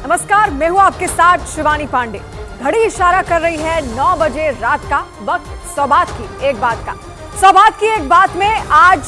नमस्कार, मैं हूं आपके साथ शिवानी पांडे। घड़ी इशारा कर रही है 9 बजे रात का। वक्त सौगात की एक बात का। सौगात की एक बात में आज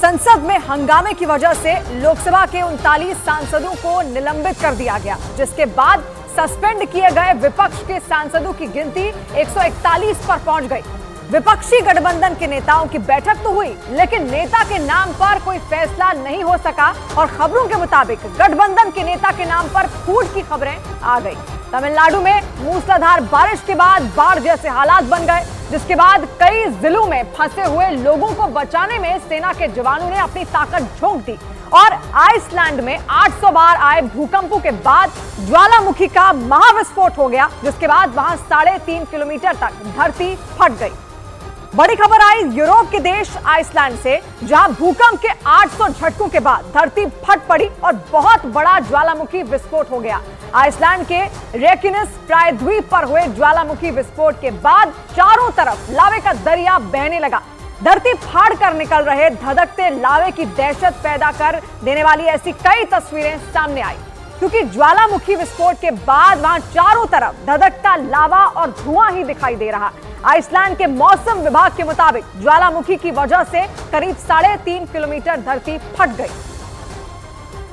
संसद में हंगामे की वजह से लोकसभा के 39 सांसदों को निलंबित कर दिया गया, जिसके बाद सस्पेंड किए गए विपक्ष के सांसदों की गिनती 141 पर पहुंच गई। विपक्षी गठबंधन के नेताओं की बैठक तो हुई, लेकिन नेता के नाम पर कोई फैसला नहीं हो सका और खबरों के मुताबिक गठबंधन के नेता के नाम पर फूट की खबरें आ गई। तमिलनाडु में मूसलाधार बारिश के बाद बाढ़ जैसे हालात बन गए, जिसके बाद कई जिलों में फंसे हुए लोगों को बचाने में सेना के जवानों ने अपनी ताकत झोंक दी और आइसलैंड में 800 बार आए भूकंपों के बाद ज्वालामुखी का महाविस्फोट हो गया, जिसके बाद वहां 3.5 किलोमीटर तक धरती फट गई। बड़ी खबर आई यूरोप के देश आइसलैंड से, जहां भूकंप के 800 झटकों के बाद धरती फट पड़ी और बहुत बड़ा ज्वालामुखी विस्फोट हो गया। आइसलैंड के रेकिनस प्रायद्वीप पर हुए ज्वालामुखी विस्फोट के बाद चारों तरफ लावे का दरिया बहने लगा। धरती फाड़ कर निकल रहे धधकते लावे की दहशत पैदा कर देने वाली ऐसी कई तस्वीरें सामने आई, क्योंकि ज्वालामुखी विस्फोट के बाद वहां चारों तरफ धधकता लावा और धुआं ही दिखाई दे रहा। आइसलैंड के मौसम विभाग के मुताबिक ज्वालामुखी की वजह से करीब 3.5 किलोमीटर धरती फट गई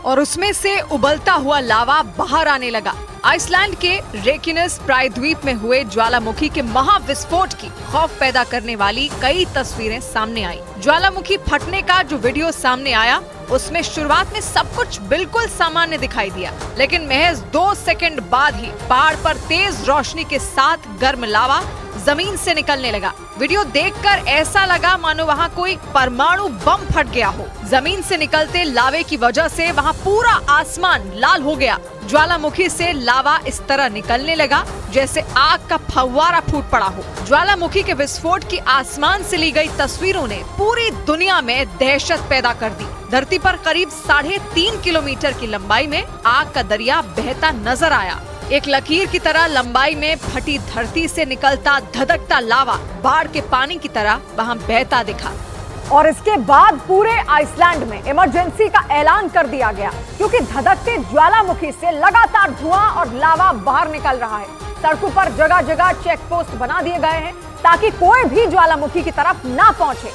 और उसमें से उबलता हुआ लावा बाहर आने लगा। आइसलैंड के रेकिनस प्रायद्वीप में हुए ज्वालामुखी के महाविस्फोट की खौफ पैदा करने वाली कई तस्वीरें सामने आई। ज्वालामुखी फटने का जो वीडियो सामने आया, उसमें शुरुआत में सब कुछ बिल्कुल सामान्य दिखाई दिया, लेकिन महज 2 सेकंड बाद ही पहाड़ पर तेज रोशनी के साथ गर्म लावा जमीन से निकलने लगा। वीडियो देखकर ऐसा लगा मानो वहाँ कोई परमाणु बम फट गया हो। जमीन से निकलते लावे की वजह से वहाँ पूरा आसमान लाल हो गया। ज्वालामुखी से लावा इस तरह निकलने लगा जैसे आग का फव्वारा फूट पड़ा हो। ज्वालामुखी के विस्फोट की आसमान से ली गई तस्वीरों ने पूरी दुनिया में दहशत पैदा कर दी। धरती पर करीब 3.5 किलोमीटर की लंबाई में आग का दरिया बहता नजर आया। एक लकीर की तरह लंबाई में फटी धरती से निकलता धधकता लावा बाढ़ के पानी की तरह वहां बहता दिखा। और इसके बाद पूरे आइसलैंड में इमरजेंसी का ऐलान कर दिया गया, क्योंकि धधकते ज्वालामुखी से लगातार धुआं और लावा बाहर निकल रहा है। सड़कों पर जगह जगह चेक पोस्ट बना दिए गए हैं ताकि कोई भी ज्वालामुखी की तरफ ना पहुंचे,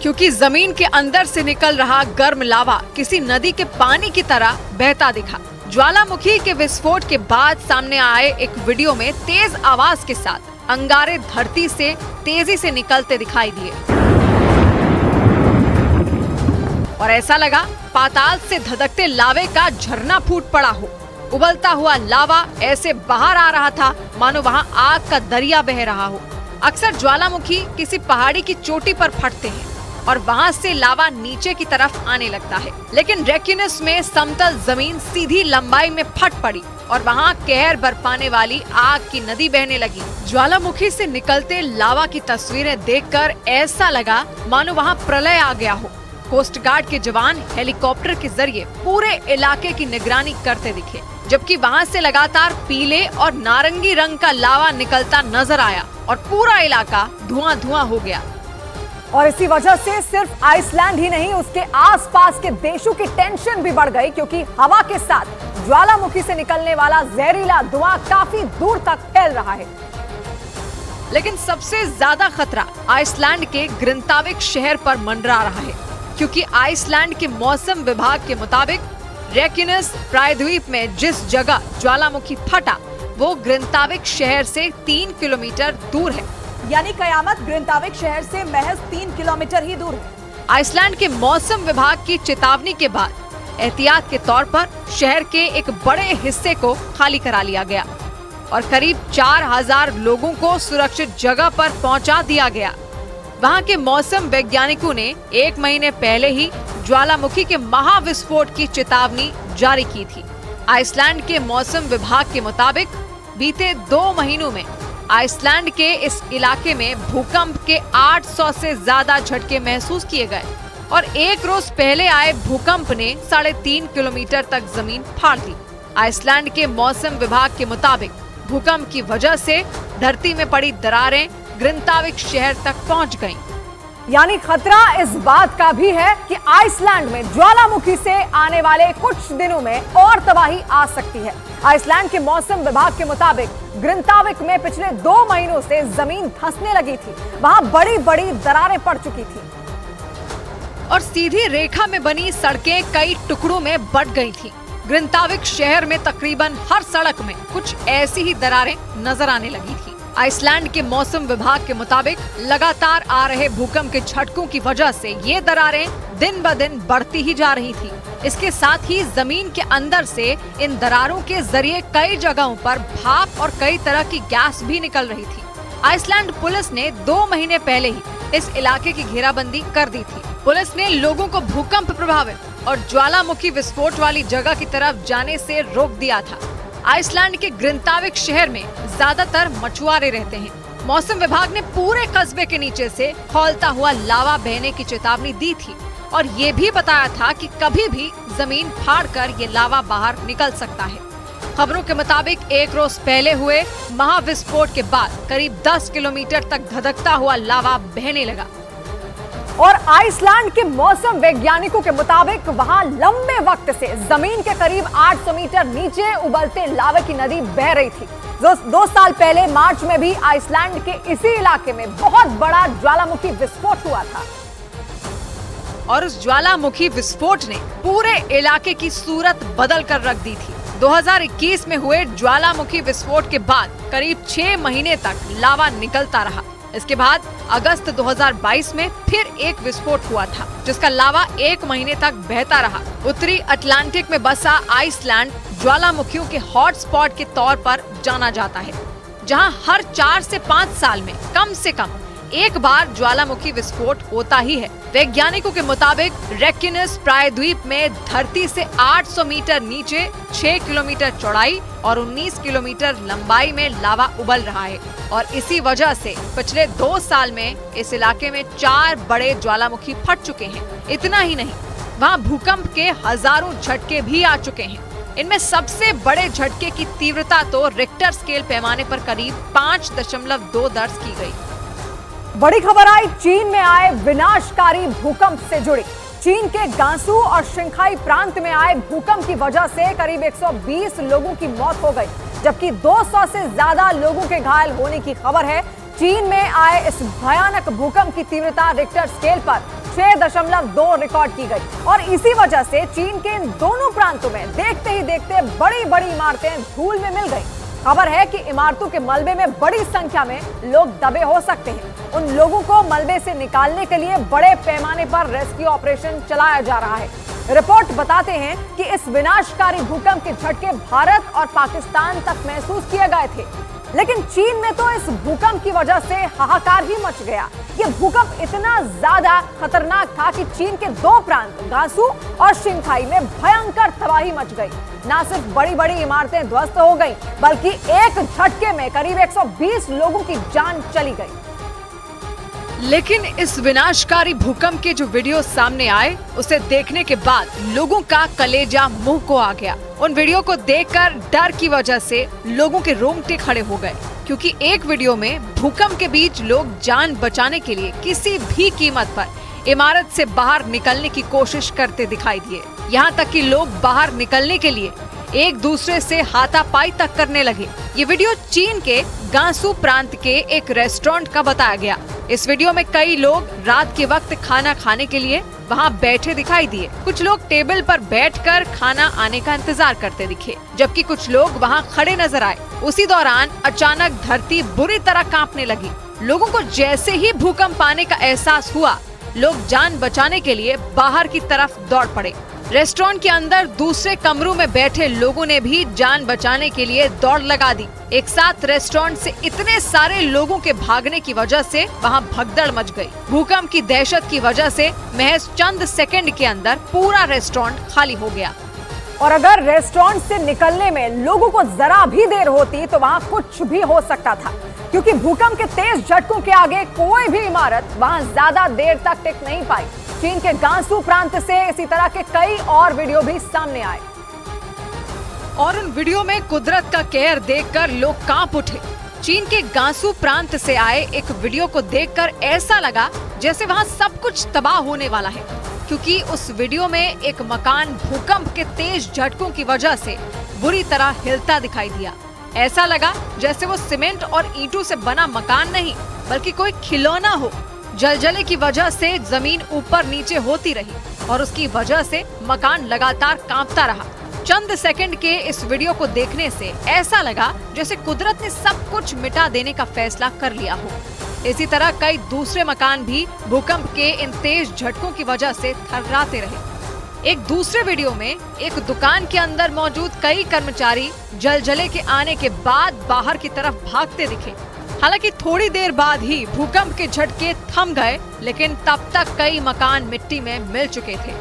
क्योंकि जमीन के अंदर से निकल रहा गर्म लावा किसी नदी के पानी की तरह बहता दिखा। ज्वालामुखी के विस्फोट के बाद सामने आए एक वीडियो में तेज आवाज के साथ अंगारे धरती से तेजी से निकलते दिखाई दिए और ऐसा लगा पाताल से धधकते लावे का झरना फूट पड़ा हो। उबलता हुआ लावा ऐसे बाहर आ रहा था मानो वहां आग का दरिया बह रहा हो। अक्सर ज्वालामुखी किसी पहाड़ी की चोटी पर फटते हैं और वहां से लावा नीचे की तरफ आने लगता है, लेकिन रेकिनस में समतल जमीन सीधी लंबाई में फट पड़ी और वहां कहर बरपाने वाली आग की नदी बहने लगी। ज्वालामुखी से निकलते लावा की तस्वीरें देखकर ऐसा लगा मानो वहां प्रलय आ गया हो। कोस्ट गार्ड के जवान हेलीकॉप्टर के जरिए पूरे इलाके की निगरानी करते दिखे, जबकि वहां से लगातार पीले और नारंगी रंग का लावा निकलता नजर आया और पूरा इलाका धुआं धुआं हो गया। और इसी वजह से सिर्फ आइसलैंड ही नहीं, उसके आसपास के देशों की टेंशन भी बढ़ गई, क्योंकि हवा के साथ ज्वालामुखी से निकलने वाला जहरीला धुआं काफी दूर तक फैल रहा है। लेकिन सबसे ज्यादा खतरा आइसलैंड के ग्रिंताविक शहर पर मंडरा रहा है, क्योंकि आइसलैंड के मौसम विभाग के मुताबिक रेकिनस प्रायद्वीप में जिस जगह ज्वालामुखी फटा वो ग्रिंताविक शहर से 3 किलोमीटर दूर है, यानी कयामत ग्रिंताविक शहर से महज 3 किलोमीटर ही दूर है। आइसलैंड के मौसम विभाग की चेतावनी के बाद एहतियात के तौर पर शहर के एक बड़े हिस्से को खाली करा लिया गया और करीब 4000 लोगों को सुरक्षित जगह पर पहुंचा दिया गया। वहां के मौसम वैज्ञानिकों ने 1 महीने पहले ही ज्वालामुखी के महाविस्फोट की चेतावनी जारी की थी। आइसलैंड के मौसम विभाग के मुताबिक बीते 2 महीनों में आइसलैंड के इस इलाके में भूकंप के 800 से ज्यादा झटके महसूस किए गए और एक रोज पहले आए भूकंप ने 3.5 किलोमीटर तक जमीन फाड़ दी। आइसलैंड के मौसम विभाग के मुताबिक भूकंप की वजह से धरती में पड़ी दरारें ग्रिंताविक शहर तक पहुंच गईं। यानी खतरा इस बात का भी है कि आइसलैंड में ज्वालामुखी से आने वाले कुछ दिनों में और तबाही आ सकती है। आइसलैंड के मौसम विभाग के मुताबिक ग्रिंताविक में पिछले 2 महीनों से जमीन धंसने लगी थी। वहां बड़ी बड़ी दरारें पड़ चुकी थी और सीधी रेखा में बनी सड़कें कई टुकड़ों में बंट गई थी। ग्रिंताविक शहर में तकरीबन हर सड़क में कुछ ऐसी ही दरारें नजर आने लगी थी। आइसलैंड के मौसम विभाग के मुताबिक लगातार आ रहे भूकंप के झटकों की वजह से ये दरारें दिन ब दिन बढ़ती ही जा रही थी। इसके साथ ही जमीन के अंदर से इन दरारों के जरिए कई जगहों पर भाप और कई तरह की गैस भी निकल रही थी। आइसलैंड पुलिस ने 2 महीने पहले ही इस इलाके की घेराबंदी कर दी थी। पुलिस ने लोगों को भूकंप प्रभावित और ज्वालामुखी विस्फोट वाली जगह की तरफ जाने से रोक दिया था। आइसलैंड के ग्रिंताविक शहर में ज्यादातर मछुआरे रहते हैं। मौसम विभाग ने पूरे कस्बे के नीचे से खौलता हुआ लावा बहने की चेतावनी दी थी और ये भी बताया था कि कभी भी जमीन फाड़कर ये लावा बाहर निकल सकता है। खबरों के मुताबिक एक रोज पहले हुए महाविस्फोट के बाद करीब 10 किलोमीटर तक धधकता हुआ लावा बहने लगा और आइसलैंड के मौसम वैज्ञानिकों के मुताबिक वहां लंबे वक्त से जमीन के करीब 800 मीटर नीचे उबलते लावे की नदी बह रही थी। 2 साल पहले मार्च में भी आइसलैंड के इसी इलाके में बहुत बड़ा ज्वालामुखी विस्फोट हुआ था और उस ज्वालामुखी विस्फोट ने पूरे इलाके की सूरत बदल कर रख दी थी। 2021 में हुए ज्वालामुखी विस्फोट के बाद करीब 6 महीने तक लावा निकलता रहा। इसके बाद अगस्त 2022 में फिर एक विस्फोट हुआ था जिसका लावा 1 महीने तक बहता रहा। उत्तरी अटलांटिक में बसा आइसलैंड ज्वालामुखियों के हॉटस्पॉट के तौर पर जाना जाता है, जहां हर 4 से 5 साल में कम से कम एक बार ज्वालामुखी विस्फोट होता ही है। वैज्ञानिकों के मुताबिक रेकिनस प्रायद्वीप में धरती से 800 मीटर नीचे 6 किलोमीटर चौड़ाई और 19 किलोमीटर लंबाई में लावा उबल रहा है और इसी वजह से पिछले 2 साल में इस इलाके में 4 बड़े ज्वालामुखी फट चुके हैं। इतना ही नहीं, वहाँ भूकंप के हजारों झटके भी आ चुके हैं। इनमें सबसे बड़े झटके की तीव्रता तो रिक्टर स्केल पैमाने पर करीब 5.2 दर्ज की गई। बड़ी खबर आई चीन में आए विनाशकारी भूकंप से जुड़ी। चीन के गांसू और शिंघाई प्रांत में आए भूकंप की वजह से करीब 120 लोगों की मौत हो गई, जबकि 200 से ज्यादा लोगों के घायल होने की खबर है। चीन में आए इस भयानक भूकंप की तीव्रता रिक्टर स्केल पर 6.2 रिकॉर्ड की गई और इसी वजह से चीन के इन दोनों प्रांतों में देखते ही देखते बड़ी बड़ी इमारतें धूल में मिल गई। खबर है कि इमारतों के मलबे में बड़ी संख्या में लोग दबे हो सकते हैं। उन लोगों को मलबे से निकालने के लिए बड़े पैमाने पर रेस्क्यू ऑपरेशन चलाया जा रहा है। रिपोर्ट बताते हैं कि इस विनाशकारी भूकंप के झटके भारत और पाकिस्तान तक महसूस किए गए थे, लेकिन चीन में तो इस भूकंप की वजह से हाहाकार ही मच गया। ये भूकंप इतना ज्यादा खतरनाक था कि चीन के 2 प्रांत गांसू और शिंघाई में भयंकर तबाही मच गई। न सिर्फ बड़ी बड़ी इमारतें ध्वस्त हो गईं, बल्कि एक झटके में करीब 120 लोगों की जान चली गई। लेकिन इस विनाशकारी भूकंप के जो वीडियो सामने आए, उसे देखने के बाद लोगों का कलेजा मुंह को आ गया। उन वीडियो को देखकर डर की वजह से लोगों के रोंगटे खड़े हो गए, क्योंकि एक वीडियो में भूकंप के बीच लोग जान बचाने के लिए किसी भी कीमत पर इमारत से बाहर निकलने की कोशिश करते दिखाई दिए। यहाँ तक कि लोग बाहर निकलने के लिए एक दूसरे से हाथापाई तक करने लगे। ये वीडियो चीन के गांसू प्रांत के एक रेस्टोरेंट का बताया गया। इस वीडियो में कई लोग रात के वक्त खाना खाने के लिए वहां बैठे दिखाई दिए। कुछ लोग टेबल पर बैठकर खाना आने का इंतजार करते दिखे, जबकि कुछ लोग वहां खड़े नजर आए। उसी दौरान अचानक धरती बुरी तरह कांपने लगी। लोगों को जैसे ही भूकंप आने का एहसास हुआ, लोग जान बचाने के लिए बाहर की तरफ दौड़ पड़े। रेस्टोरेंट के अंदर दूसरे कमरों में बैठे लोगों ने भी जान बचाने के लिए दौड़ लगा दी। एक साथ रेस्टोरेंट से इतने सारे लोगों के भागने की वजह से वहां भगदड़ मच गई। भूकंप की दहशत की वजह से महज चंद सेकंड के अंदर पूरा रेस्टोरेंट खाली हो गया। और अगर रेस्टोरेंट से निकलने में लोगों को जरा भी देर होती तो वहां कुछ भी हो सकता था, क्योंकि भूकंप के तेज झटकों के आगे कोई भी इमारत वहां ज्यादा देर तक टिक नहीं पाई। चीन के गांसू प्रांत से इसी तरह के कई और वीडियो भी सामने आए और उन वीडियो में कुदरत का कहर देखकर लोग कांप उठे। चीन के गांसू प्रांत से आए एक वीडियो को देखकर ऐसा लगा जैसे वहां सब कुछ तबाह होने वाला है, क्योंकि उस वीडियो में एक मकान भूकंप के तेज झटकों की वजह से बुरी तरह हिलता दिखाई दिया। ऐसा लगा जैसे वो सीमेंट और ईंटों से बना मकान नहीं बल्कि कोई खिलौना हो। जलजले की वजह से जमीन ऊपर नीचे होती रही और उसकी वजह से मकान लगातार कांपता रहा। चंद सेकंड के इस वीडियो को देखने से ऐसा लगा जैसे कुदरत ने सब कुछ मिटा देने का फैसला कर लिया हो। इसी तरह कई दूसरे मकान भी भूकंप के इन तेज झटकों की वजह से थर्राते रहे। एक दूसरे वीडियो में एक दुकान के अंदर मौजूद कई कर्मचारी जलजले के आने के बाद बाहर की तरफ भागते दिखे। हालांकि थोड़ी देर बाद ही भूकंप के झटके थम गए, लेकिन तब तक कई मकान मिट्टी में मिल चुके थे।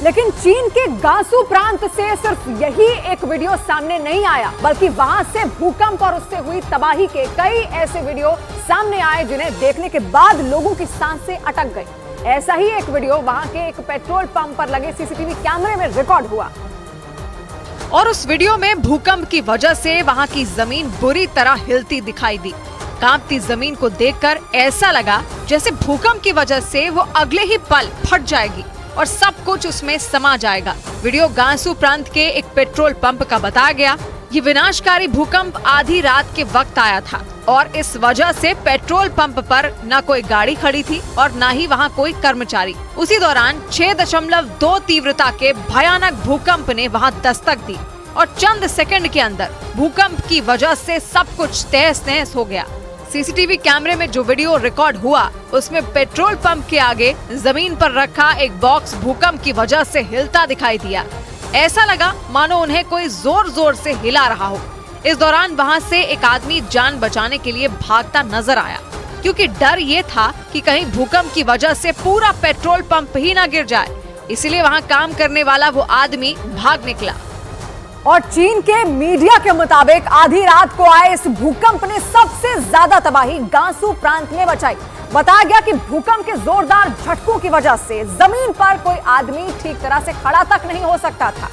लेकिन चीन के गांसू प्रांत से सिर्फ यही एक वीडियो सामने नहीं आया, बल्कि वहां से भूकंप और उससे हुई तबाही के कई ऐसे वीडियो सामने आए जिन्हें देखने के बाद लोगों की सांसें अटक गई। ऐसा ही एक वीडियो वहां के एक पेट्रोल पंप पर लगे सीसीटीवी कैमरे में रिकॉर्ड हुआ और उस वीडियो में भूकंप की वजह से वहां की जमीन बुरी तरह हिलती दिखाई दी। कांपती जमीन को देखकर ऐसा लगा जैसे भूकंप की वजह से वो अगले ही पल फट जाएगी और सब कुछ उसमें समा जाएगा। वीडियो गांसू प्रांत के एक पेट्रोल पंप का बताया गया। ये विनाशकारी भूकंप आधी रात के वक्त आया था और इस वजह से पेट्रोल पंप पर न कोई गाड़ी खड़ी थी और न ही वहां कोई कर्मचारी। उसी दौरान 6.2 तीव्रता के भयानक भूकंप ने वहां दस्तक दी और चंद सेकंड के अंदर भूकंप की वजह से सब कुछ तहस नहस हो गया। सीसीटीवी कैमरे में जो वीडियो रिकॉर्ड हुआ उसमें पेट्रोल पंप के आगे जमीन पर रखा एक बॉक्स भूकंप की वजह से हिलता दिखाई दिया। ऐसा लगा मानो उन्हें कोई जोर जोर से हिला रहा हो। इस दौरान वहां से एक आदमी जान बचाने के लिए भागता नजर आया, क्योंकि डर ये था कि कहीं भूकंप की वजह से पूरा पेट्रोल पंप ही ना गिर जाए। इसलिए वहां काम करने वाला वो आदमी भाग निकला। और चीन के मीडिया के मुताबिक आधी रात को आए इस भूकंप ने सबसे ज्यादा तबाही गांसू प्रांत में मचाई। बताया गया कि भूकंप के जोरदार झटकों की वजह से जमीन पर कोई आदमी ठीक तरह से खड़ा तक नहीं हो सकता था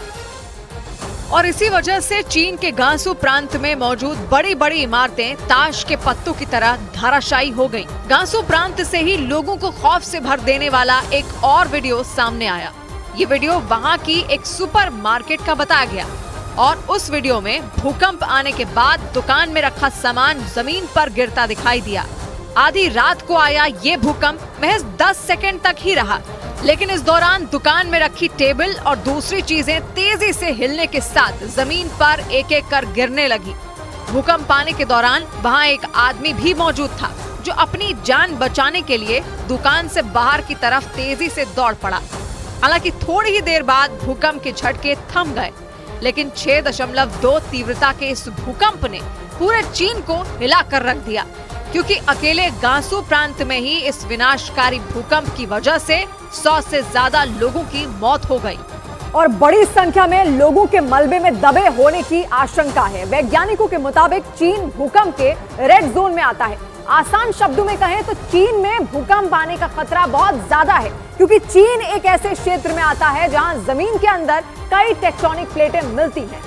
और इसी वजह से चीन के गांसू प्रांत में मौजूद बड़ी बड़ी इमारतें ताश के पत्तों की तरह धराशायी हो गईं। गांसू प्रांत से ही लोगों को खौफ से भर देने वाला एक और वीडियो सामने आया। ये वीडियो वहां की एक सुपर मार्केट का बताया गया और उस वीडियो में भूकंप आने के बाद दुकान में रखा सामान जमीन पर गिरता दिखाई दिया। आधी रात को आया ये भूकंप महज 10 सेकंड तक ही रहा, लेकिन इस दौरान दुकान में रखी टेबल और दूसरी चीजें तेजी से हिलने के साथ जमीन पर एक एक कर गिरने लगी। भूकंप आने के दौरान वहां एक आदमी भी मौजूद था जो अपनी जान बचाने के लिए दुकान से बाहर की तरफ तेजी से दौड़ पड़ा। हालांकि थोड़ी ही देर बाद भूकंप के झटके थम गए, लेकिन 6.2 तीव्रता के इस भूकंप ने पूरे चीन को हिलाकर रख दिया, क्योंकि अकेले गांसू प्रांत में ही इस विनाशकारी भूकंप की वजह से 100 से ज्यादा लोगों की मौत हो गई और बड़ी संख्या में लोगों के मलबे में दबे होने की आशंका है। वैज्ञानिकों के मुताबिक चीन भूकंप के रेड जोन में आता है। आसान शब्दों में कहें तो चीन में भूकंप आने का खतरा बहुत ज्यादा है, क्योंकि चीन एक ऐसे क्षेत्र में आता है जहां जमीन के अंदर कई टेक्टोनिक प्लेटें मिलती हैं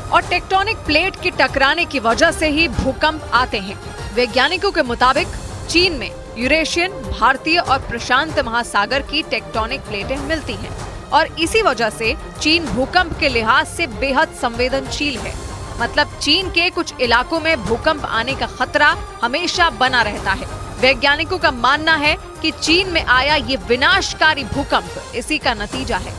और टेक्टोनिक प्लेट के टकराने की वजह से ही भूकंप आते हैं। वैज्ञानिकों के मुताबिक चीन में यूरेशियन, भारतीय और प्रशांत महासागर की टेक्टोनिक प्लेटें मिलती हैं और इसी वजह से चीन भूकंप के लिहाज से बेहद संवेदनशील है। मतलब चीन के कुछ इलाकों में भूकंप आने का खतरा हमेशा बना रहता है। वैज्ञानिकों का मानना है कि चीन में आया ये विनाशकारी भूकंप इसी का नतीजा है।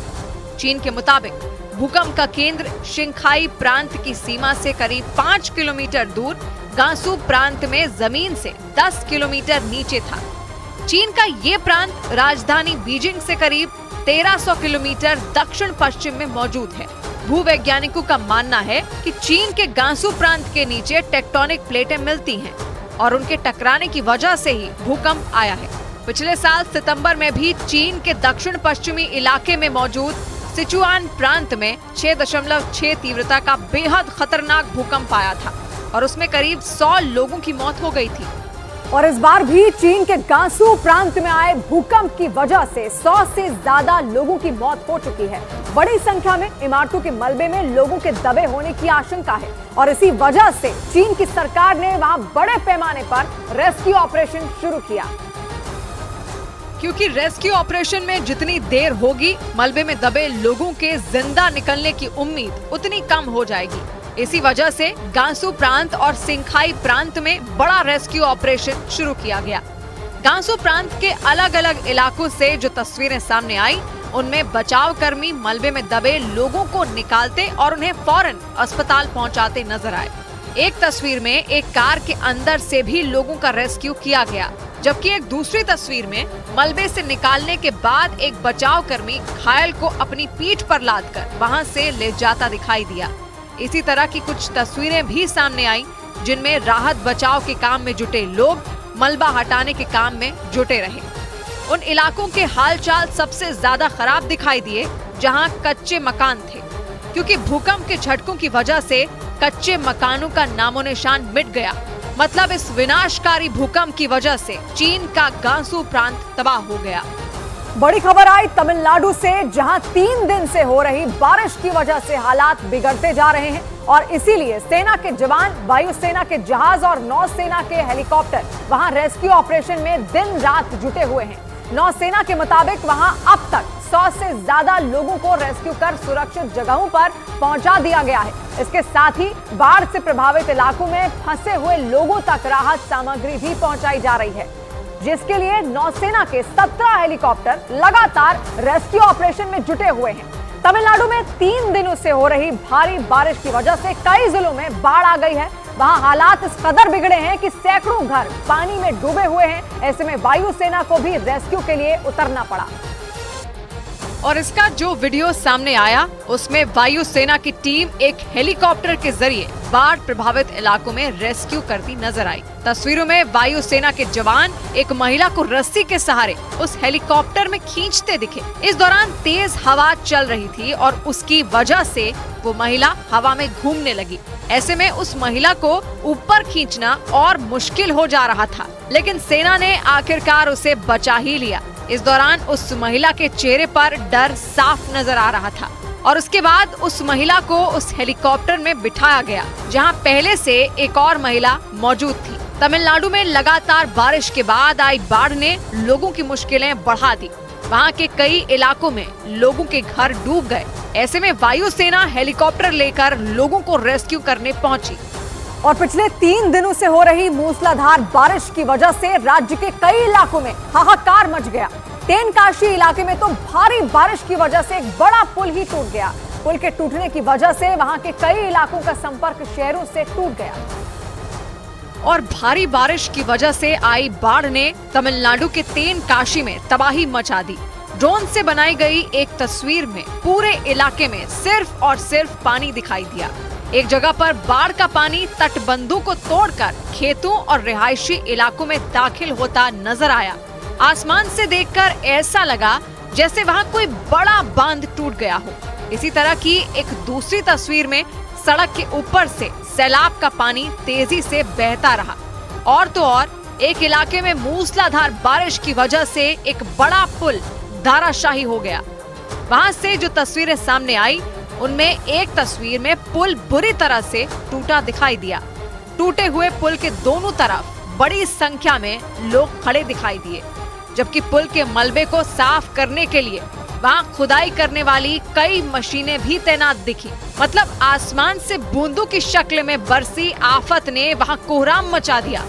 चीन के मुताबिक भूकंप का केंद्र शिंखाई प्रांत की सीमा से करीब 5 किलोमीटर दूर गांसू प्रांत में जमीन से 10 किलोमीटर नीचे था। चीन का ये प्रांत राजधानी बीजिंग से करीब 1300 किलोमीटर दक्षिण पश्चिम में मौजूद है। भूवैज्ञानिकों का मानना है कि चीन के गांसू प्रांत के नीचे टेक्टोनिक प्लेटें मिलती हैं और उनके टकराने की वजह से ही भूकंप आया है। पिछले साल सितंबर में भी चीन के दक्षिण पश्चिमी इलाके में मौजूद सिचुआन प्रांत में 6.6 तीव्रता का बेहद खतरनाक भूकंप आया था और उसमें करीब 100 लोगों की मौत हो गई थी। और इस बार भी चीन के गांसू प्रांत में आए भूकंप की वजह से 100 से ज्यादा लोगों की मौत हो चुकी है। बड़ी संख्या में इमारतों के मलबे में लोगों के दबे होने की आशंका है और इसी वजह से चीन की सरकार ने वहां बड़े पैमाने पर रेस्क्यू ऑपरेशन शुरू किया। क्योंकि रेस्क्यू ऑपरेशन में जितनी देर होगी, मलबे में दबे लोगों के जिंदा निकलने की उम्मीद उतनी कम हो जाएगी। इसी वजह से गांसू प्रांत और सिंखाई प्रांत में बड़ा रेस्क्यू ऑपरेशन शुरू किया गया। गांसू प्रांत के अलग अलग इलाकों से जो तस्वीरें सामने आई, उनमें बचाव कर्मी मलबे में दबे लोगों को निकालते और उन्हें फौरन अस्पताल पहुंचाते नजर आए। एक तस्वीर में एक कार के अंदर से भी लोगों का रेस्क्यू किया गया, जबकि एक दूसरी तस्वीर में मलबे से निकालने के बाद एक बचाव कर्मी घायल को अपनी पीठ पर लादकर वहां से ले जाता दिखाई दिया। इसी तरह की कुछ तस्वीरें भी सामने आई, जिनमें राहत बचाव के काम में जुटे लोग मलबा हटाने के काम में जुटे रहे। उन इलाकों के हालचाल सबसे ज्यादा खराब दिखाई दिए जहां कच्चे मकान थे, क्योंकि भूकंप के झटकों की वजह से कच्चे मकानों का नामो निशान मिट गया। मतलब इस विनाशकारी भूकंप की वजह से चीन का गांसू प्रांत तबाह हो गया। बड़ी खबर आई तमिलनाडु से, जहां 3 दिन से हो रही बारिश की वजह से हालात बिगड़ते जा रहे हैं और इसीलिए सेना के जवान, वायुसेना के जहाज और नौसेना के हेलीकॉप्टर वहां रेस्क्यू ऑपरेशन में दिन रात जुटे हुए हैं। नौसेना के मुताबिक वहां अब तक 100 से ज्यादा लोगों को रेस्क्यू कर सुरक्षित जगहों पर पहुंचा दिया गया है। इसके साथ ही बाढ़ से प्रभावित इलाकों में फंसे हुए लोगों तक राहत सामग्री भी पहुंचाई जा रही है, जिसके लिए नौसेना के 17 हेलीकॉप्टर लगातार रेस्क्यू ऑपरेशन में जुटे हुए हैं। तमिलनाडु में 3 दिनों से हो रही भारी बारिश की वजह से कई जिलों में बाढ़ आ गई है। वहां हालात इस कदर बिगड़े हैं कि सैकड़ों घर पानी में डूबे हुए हैं। ऐसे में वायुसेना को भी रेस्क्यू के लिए उतरना पड़ा। और इसका जो वीडियो सामने आया, उसमें वायुसेना की टीम एक हेलीकॉप्टर के जरिए बाढ़ प्रभावित इलाकों में रेस्क्यू करती नजर आई। तस्वीरों में वायुसेना के जवान एक महिला को रस्सी के सहारे उस हेलीकॉप्टर में खींचते दिखे। इस दौरान तेज हवा चल रही थी और उसकी वजह से वो महिला हवा में घूमने लगी। ऐसे में उस महिला को ऊपर खींचना और मुश्किल हो जा रहा था, लेकिन सेना ने आखिरकार उसे बचा ही लिया। इस दौरान उस महिला के चेहरे पर डर साफ नजर आ रहा था और उसके बाद उस महिला को उस हेलीकॉप्टर में बिठाया गया, जहां पहले से एक और महिला मौजूद थी। तमिलनाडु में लगातार बारिश के बाद आई बाढ़ ने लोगों की मुश्किलें बढ़ा दी। वहां के कई इलाकों में लोगों के घर डूब गए। ऐसे में वायुसेना हेलीकॉप्टर लेकर लोगों को रेस्क्यू करने पहुंची। और पिछले 3 दिनों से हो रही मूसलाधार बारिश की वजह से राज्य के कई इलाकों में हाहाकार मच गया। तेनकाशी इलाके में तो भारी बारिश की वजह से एक बड़ा पुल ही टूट गया। पुल के टूटने की वजह से वहां के कई इलाकों का संपर्क शहरों से टूट गया। और भारी बारिश की वजह से आई बाढ़ ने तमिलनाडु के तेनकाशी में तबाही मचा दी। ड्रोन से बनाई गई एक तस्वीर में पूरे इलाके में सिर्फ और सिर्फ पानी दिखाई दिया। एक जगह पर बाढ़ का पानी तटबंधों को तोड़कर खेतों और रिहायशी इलाकों में दाखिल होता नजर आया। आसमान से देखकर ऐसा लगा जैसे वहां कोई बड़ा बांध टूट गया हो। इसी तरह की एक दूसरी तस्वीर में सड़क के ऊपर से सैलाब का पानी तेजी से बहता रहा। और तो और एक इलाके में मूसलाधार बारिश की वजह से एक बड़ा पुल धाराशाही हो गया। वहां से जो तस्वीरें सामने आई, उनमें एक तस्वीर में पुल बुरी तरह से टूटा दिखाई दिया। टूटे हुए पुल के दोनों तरफ बड़ी संख्या में लोग खड़े दिखाई दिए, जबकि पुल के मलबे को साफ करने के लिए वहां खुदाई करने वाली कई मशीनें भी तैनात दिखी। मतलब आसमान से बूंदों की शक्ल में बरसी आफत ने वहां कोहराम मचा दिया।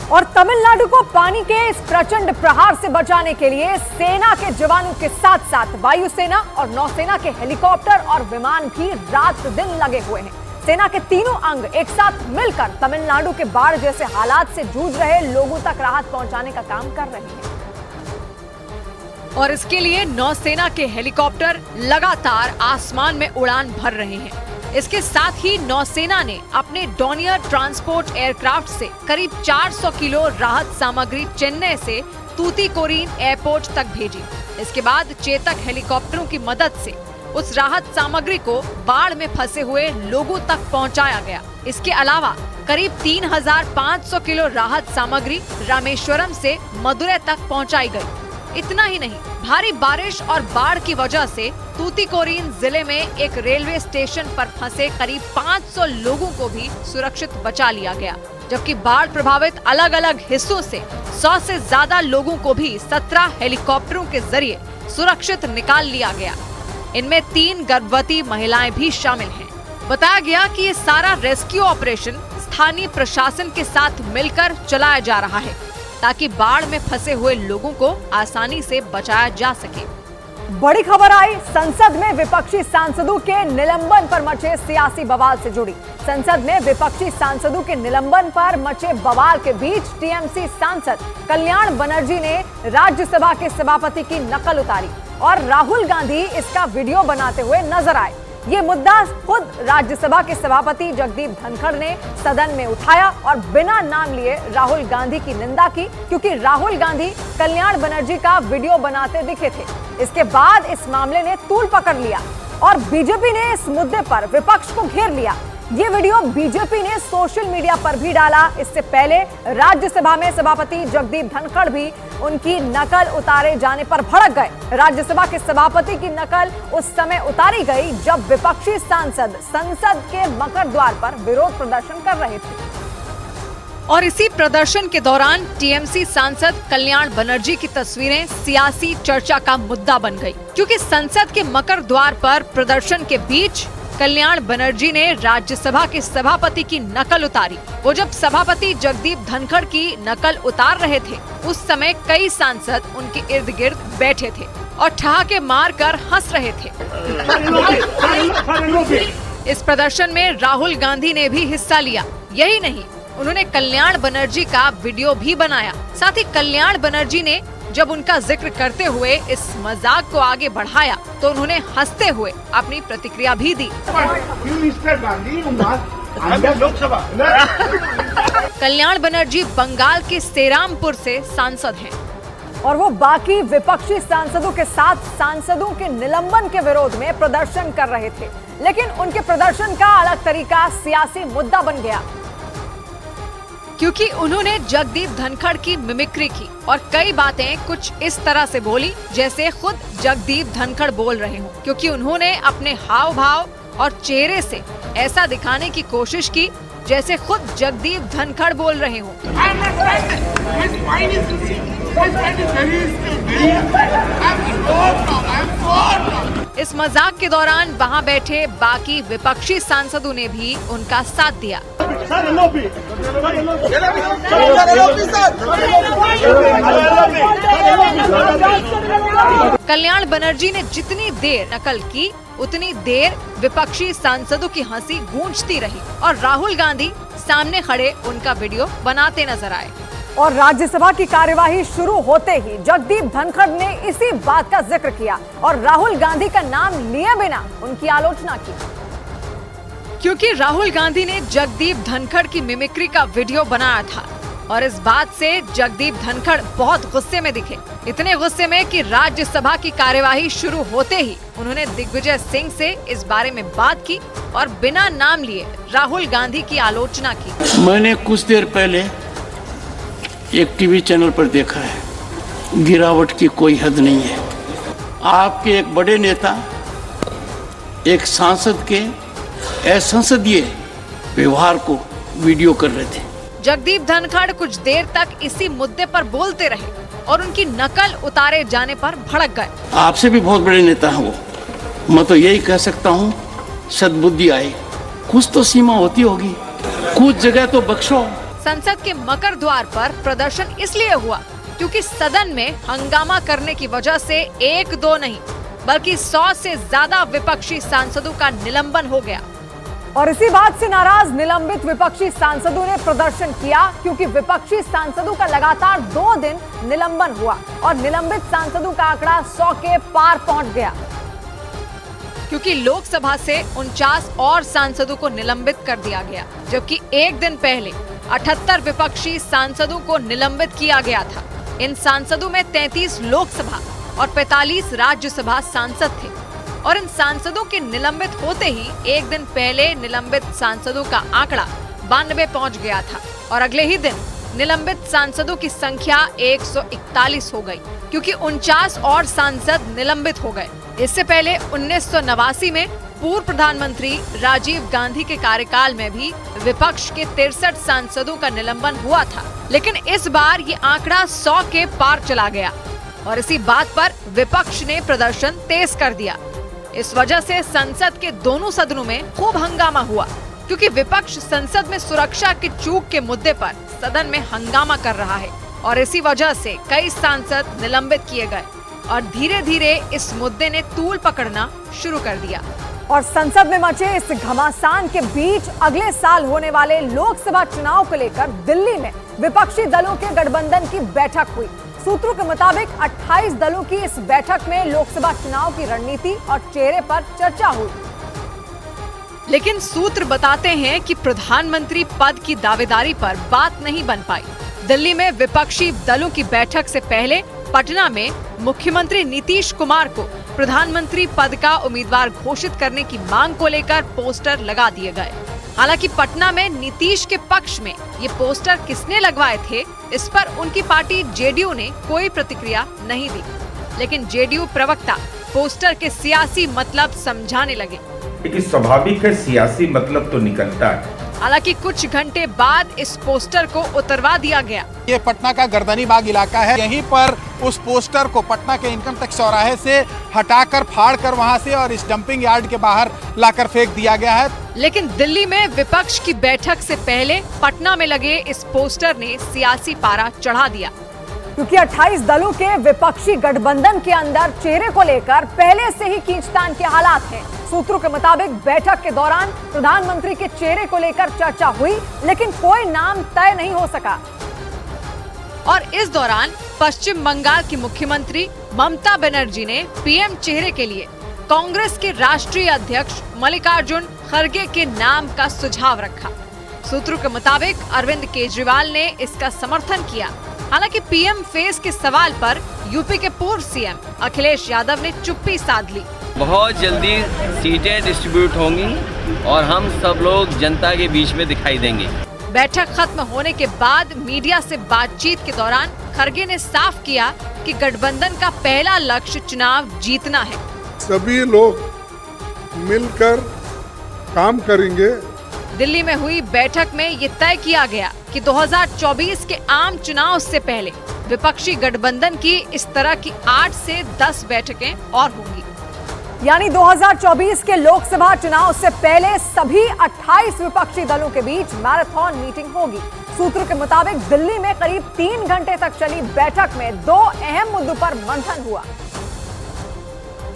और तमिलनाडु को पानी के इस प्रचंड प्रहार से बचाने के लिए सेना के जवानों के साथ साथ वायुसेना और नौसेना के हेलीकॉप्टर और विमान भी रात दिन लगे हुए हैं। सेना के तीनों अंग एक साथ मिलकर तमिलनाडु के बाढ़ जैसे हालात से जूझ रहे लोगों तक राहत पहुंचाने का काम कर रहे हैं। और इसके लिए नौसेना के हेलीकॉप्टर लगातार आसमान में उड़ान भर रहे हैं। इसके साथ ही नौसेना ने अपने डॉनियर ट्रांसपोर्ट एयरक्राफ्ट से करीब 400 किलो राहत सामग्री चेन्नई से तूतीकोरिन एयरपोर्ट तक भेजी। इसके बाद चेतक हेलीकॉप्टरों की मदद से उस राहत सामग्री को बाढ़ में फंसे हुए लोगों तक पहुंचाया गया। इसके अलावा करीब 3,500 किलो राहत सामग्री रामेश्वरम से मदुरै तक पहुंचाई गई। इतना ही नहीं, भारी बारिश और बाढ़ की वजह से तूतीकोरिन जिले में एक रेलवे स्टेशन पर फंसे करीब 500 लोगों को भी सुरक्षित बचा लिया गया, जबकि बाढ़ प्रभावित अलग अलग हिस्सों से 100 से ज्यादा लोगों को भी 17 हेलीकॉप्टरों के जरिए सुरक्षित निकाल लिया गया। इनमें 3 गर्भवती महिलाएं भी शामिल हैं। बताया गया कि ये सारा रेस्क्यू ऑपरेशन स्थानीय प्रशासन के साथ मिलकर चलाया जा रहा है, ताकि बाढ़ में फंसे हुए लोगों को आसानी से बचाया जा सके। बड़ी खबर आई संसद में विपक्षी सांसदों के निलंबन पर मचे सियासी बवाल से जुड़ी। संसद में विपक्षी सांसदों के निलंबन पर मचे बवाल के बीच टीएमसी सांसद कल्याण बनर्जी ने राज्यसभा के सभापति की नकल उतारी और राहुल गांधी इसका वीडियो बनाते हुए नजर आए। ये मुद्दा खुद राज्यसभा के सभापति जगदीप धनखड़ ने सदन में उठाया और बिना नाम लिए राहुल गांधी की निंदा की, क्योंकि राहुल गांधी कल्याण बनर्जी का वीडियो बनाते दिखे थे। इसके बाद इस मामले ने तूल पकड़ लिया और बीजेपी ने इस मुद्दे पर विपक्ष को घेर लिया। ये वीडियो बीजेपी ने सोशल मीडिया पर भी डाला। इससे पहले राज्यसभा में सभापति जगदीप धनखड़ भी उनकी नकल उतारे जाने पर भड़क गए। राज्यसभा के सभापति की नकल उस समय उतारी गई जब विपक्षी सांसद संसद के मकर द्वार पर विरोध प्रदर्शन कर रहे थे। और इसी प्रदर्शन के दौरान टीएमसी सांसद कल्याण बनर्जी की तस्वीरें सियासी चर्चा का मुद्दा बन गई, क्योंकि संसद के मकर द्वार पर प्रदर्शन के बीच कल्याण बनर्जी ने राज्यसभा के सभापति की नकल उतारी। वो जब सभापति जगदीप धनखड़ की नकल उतार रहे थे, उस समय कई सांसद उनके इर्द गिर्द बैठे थे और ठहाके मारकर हंस रहे थे। इस प्रदर्शन में राहुल गांधी ने भी हिस्सा लिया। यही नहीं, उन्होंने कल्याण बनर्जी का वीडियो भी बनाया। साथ ही कल्याण बनर्जी ने जब उनका जिक्र करते हुए इस मजाक को आगे बढ़ाया तो उन्होंने हंसते हुए अपनी प्रतिक्रिया भी दी। कल्याण बनर्जी बंगाल के सेरामपुर से सांसद हैं और वो बाकी विपक्षी सांसदों के साथ सांसदों के निलंबन के विरोध में प्रदर्शन कर रहे थे, लेकिन उनके प्रदर्शन का अलग तरीका सियासी मुद्दा बन गया, क्योंकि उन्होंने जगदीप धनखड़ की मिमिक्री की और कई बातें कुछ इस तरह से बोली जैसे खुद जगदीप धनखड़ बोल रहे हों, क्योंकि उन्होंने अपने हाव भाव और चेहरे से ऐसा दिखाने की कोशिश की जैसे खुद जगदीप धनखड़ बोल रहे हों। इस मजाक के दौरान वहां बैठे बाकी विपक्षी सांसदों ने भी उनका साथ दिया। कल्याण बनर्जी ने जितनी देर नकल की उतनी देर विपक्षी सांसदों की हंसी गूंजती रही और राहुल गांधी सामने खड़े उनका वीडियो बनाते नजर आए। और राज्यसभा की कार्यवाही शुरू होते ही जगदीप धनखड़ ने इसी बात का जिक्र किया और राहुल गांधी का नाम लिए बिना उनकी आलोचना की, क्योंकि राहुल गांधी ने जगदीप धनखड़ की मिमिक्री का वीडियो बनाया था और इस बात से जगदीप धनखड़ बहुत गुस्से में दिखे। इतने गुस्से में कि राज्यसभा की कार्यवाही शुरू होते ही उन्होंने दिग्विजय सिंह से इस बारे में बात की और बिना नाम लिए राहुल गांधी की आलोचना की। मैंने कुछ देर पहले एक टीवी चैनल पर देखा है, गिरावट की कोई हद नहीं है। आपके एक बड़े नेता एक सांसद के असंसदीय व्यवहार को वीडियो कर रहे थे। जगदीप धनखड़ कुछ देर तक इसी मुद्दे पर बोलते रहे और उनकी नकल उतारे जाने पर भड़क गए। आपसे भी बहुत बड़े नेता हैं वो। मैं तो यही कह सकता हूँ, सद्बुद्धि आए, कुछ तो सीमा होती होगी, कुछ जगह तो बख्शो। संसद के मकर द्वार पर प्रदर्शन इसलिए हुआ क्योंकि सदन में हंगामा करने की वजह से एक दो नहीं बल्कि 100 से ज्यादा विपक्षी सांसदों का निलंबन हो गया। और इसी बात से नाराज निलंबित विपक्षी सांसदों ने प्रदर्शन किया, क्योंकि विपक्षी सांसदों का लगातार 2 दिन निलंबन हुआ और निलंबित सांसदों का आंकड़ा 100 के पार पहुंच गया, क्योंकि लोकसभा से 49 और सांसदों को निलंबित कर दिया गया, जबकि एक दिन पहले 78 विपक्षी सांसदों को निलंबित किया गया था। इन सांसदों में 33 लोकसभा और 45 राज्यसभा सांसद थे और इन सांसदों के निलंबित होते ही एक दिन पहले निलंबित सांसदों का आंकड़ा 92 पहुंच गया था और अगले ही दिन निलंबित सांसदों की संख्या 141 हो गई, क्योंकि 49 और सांसद निलंबित हो गए। इससे पहले 1989 में पूर्व प्रधानमंत्री राजीव गांधी के कार्यकाल में भी विपक्ष के 63 सांसदों का निलंबन हुआ था, लेकिन इस बार ये आंकड़ा 100 के पार चला गया और इसी बात पर विपक्ष ने प्रदर्शन तेज कर दिया। इस वजह से संसद के दोनों सदनों में खूब हंगामा हुआ, क्योंकि विपक्ष संसद में सुरक्षा की चूक के मुद्दे पर सदन में हंगामा कर रहा है और इसी वजह से कई सांसद निलंबित किए गए और धीरे धीरे इस मुद्दे ने तूल पकड़ना शुरू कर दिया। और संसद में मचे इस घमासान के बीच अगले साल होने वाले लोकसभा चुनाव को लेकर दिल्ली में विपक्षी दलों के गठबंधन की बैठक हुई। सूत्रों के मुताबिक 28 दलों की इस बैठक में लोकसभा चुनाव की रणनीति और चेहरे पर चर्चा हुई। लेकिन सूत्र बताते हैं कि प्रधानमंत्री पद की दावेदारी पर बात नहीं बन पाई। दिल्ली में विपक्षी दलों की बैठक से पहले पटना में मुख्यमंत्री नीतीश कुमार को प्रधानमंत्री पद का उम्मीदवार घोषित करने की मांग को लेकर पोस्टर लगा दिए गए। हालांकि पटना में नीतीश के पक्ष में ये पोस्टर किसने लगवाए थे, इस पर उनकी पार्टी जेडीयू ने कोई प्रतिक्रिया नहीं दी, लेकिन जेडीयू प्रवक्ता पोस्टर के सियासी मतलब समझाने लगे। एक स्वाभाविक है, सियासी मतलब तो निकलता है। हालांकि कुछ घंटे बाद इस पोस्टर को उतरवा दिया गया। ये पटना का गर्दनी बाग इलाका है, यहीं पर उस पोस्टर को पटना के इनकम टैक्स चौराहे से हटाकर फाड़कर वहां से और इस डंपिंग यार्ड के बाहर लाकर फेंक दिया गया है। लेकिन दिल्ली में विपक्ष की बैठक से पहले पटना में लगे इस पोस्टर ने सियासी पारा चढ़ा दिया, क्योंकि 28 दलों के विपक्षी गठबंधन के अंदर चेहरे को लेकर पहले से ही खींचतान के हालात हैं। सूत्रों के मुताबिक बैठक के दौरान प्रधानमंत्री के चेहरे को लेकर चर्चा हुई, लेकिन कोई नाम तय नहीं हो सका। और इस दौरान पश्चिम बंगाल की मुख्यमंत्री ममता बनर्जी ने पीएम चेहरे के लिए कांग्रेस के राष्ट्रीय अध्यक्ष मल्लिकार्जुन खड़गे के नाम का सुझाव रखा। सूत्रों के मुताबिक अरविंद केजरीवाल ने इसका समर्थन किया। हालांकि पीएम फेस के सवाल पर यूपी के पूर्व सीएम अखिलेश यादव ने चुप्पी साध ली। बहुत जल्दी सीटें डिस्ट्रीब्यूट होंगी और हम सब लोग जनता के बीच में दिखाई देंगे। बैठक खत्म होने के बाद मीडिया से बातचीत के दौरान खड़गे ने साफ किया कि गठबंधन का पहला लक्ष्य चुनाव जीतना है। सभी लोग मिलकर काम करेंगे। दिल्ली में हुई बैठक में ये तय किया गया कि 2024 के आम चुनाव से पहले विपक्षी गठबंधन की इस तरह की 8 से 10 बैठकें और होंगी। यानी 2024 के लोकसभा चुनाव से पहले सभी 28 विपक्षी दलों के बीच मैराथन मीटिंग होगी। सूत्रों के मुताबिक दिल्ली में करीब 3 घंटे तक चली बैठक में 2 अहम मुद्दों पर मंथन हुआ।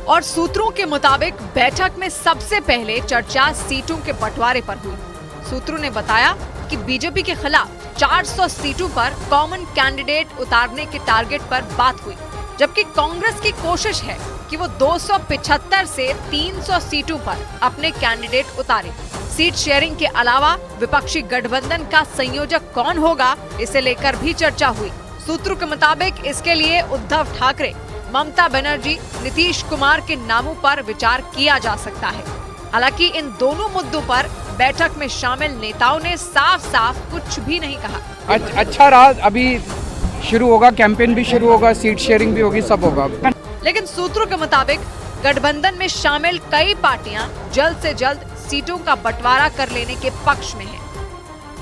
और सूत्रों के मुताबिक बैठक में सबसे पहले चर्चा सीटों के बंटवारे पर हुई। सूत्रों ने बताया कि बीजेपी के खिलाफ 400 सीटों पर कॉमन कैंडिडेट उतारने के टारगेट पर बात हुई, जबकि कांग्रेस की कोशिश है कि वो 275 से 300 सीटों पर अपने कैंडिडेट उतारे। सीट शेयरिंग के अलावा विपक्षी गठबंधन का संयोजक कौन होगा, इसे लेकर भी चर्चा हुई। सूत्रों के मुताबिक इसके लिए उद्धव ठाकरे, ममता बनर्जी, नीतीश कुमार के नामों पर विचार किया जा सकता है। हालांकि इन दोनों मुद्दों पर बैठक में शामिल नेताओं ने साफ साफ कुछ भी नहीं कहा। अच्छा रहा, अभी शुरू होगा, कैंपेन भी शुरू होगा, सीट शेयरिंग भी होगी, सब होगा। लेकिन सूत्रों के मुताबिक गठबंधन में शामिल कई पार्टियां जल्द से जल्द सीटों का बंटवारा कर लेने के पक्ष में हैं।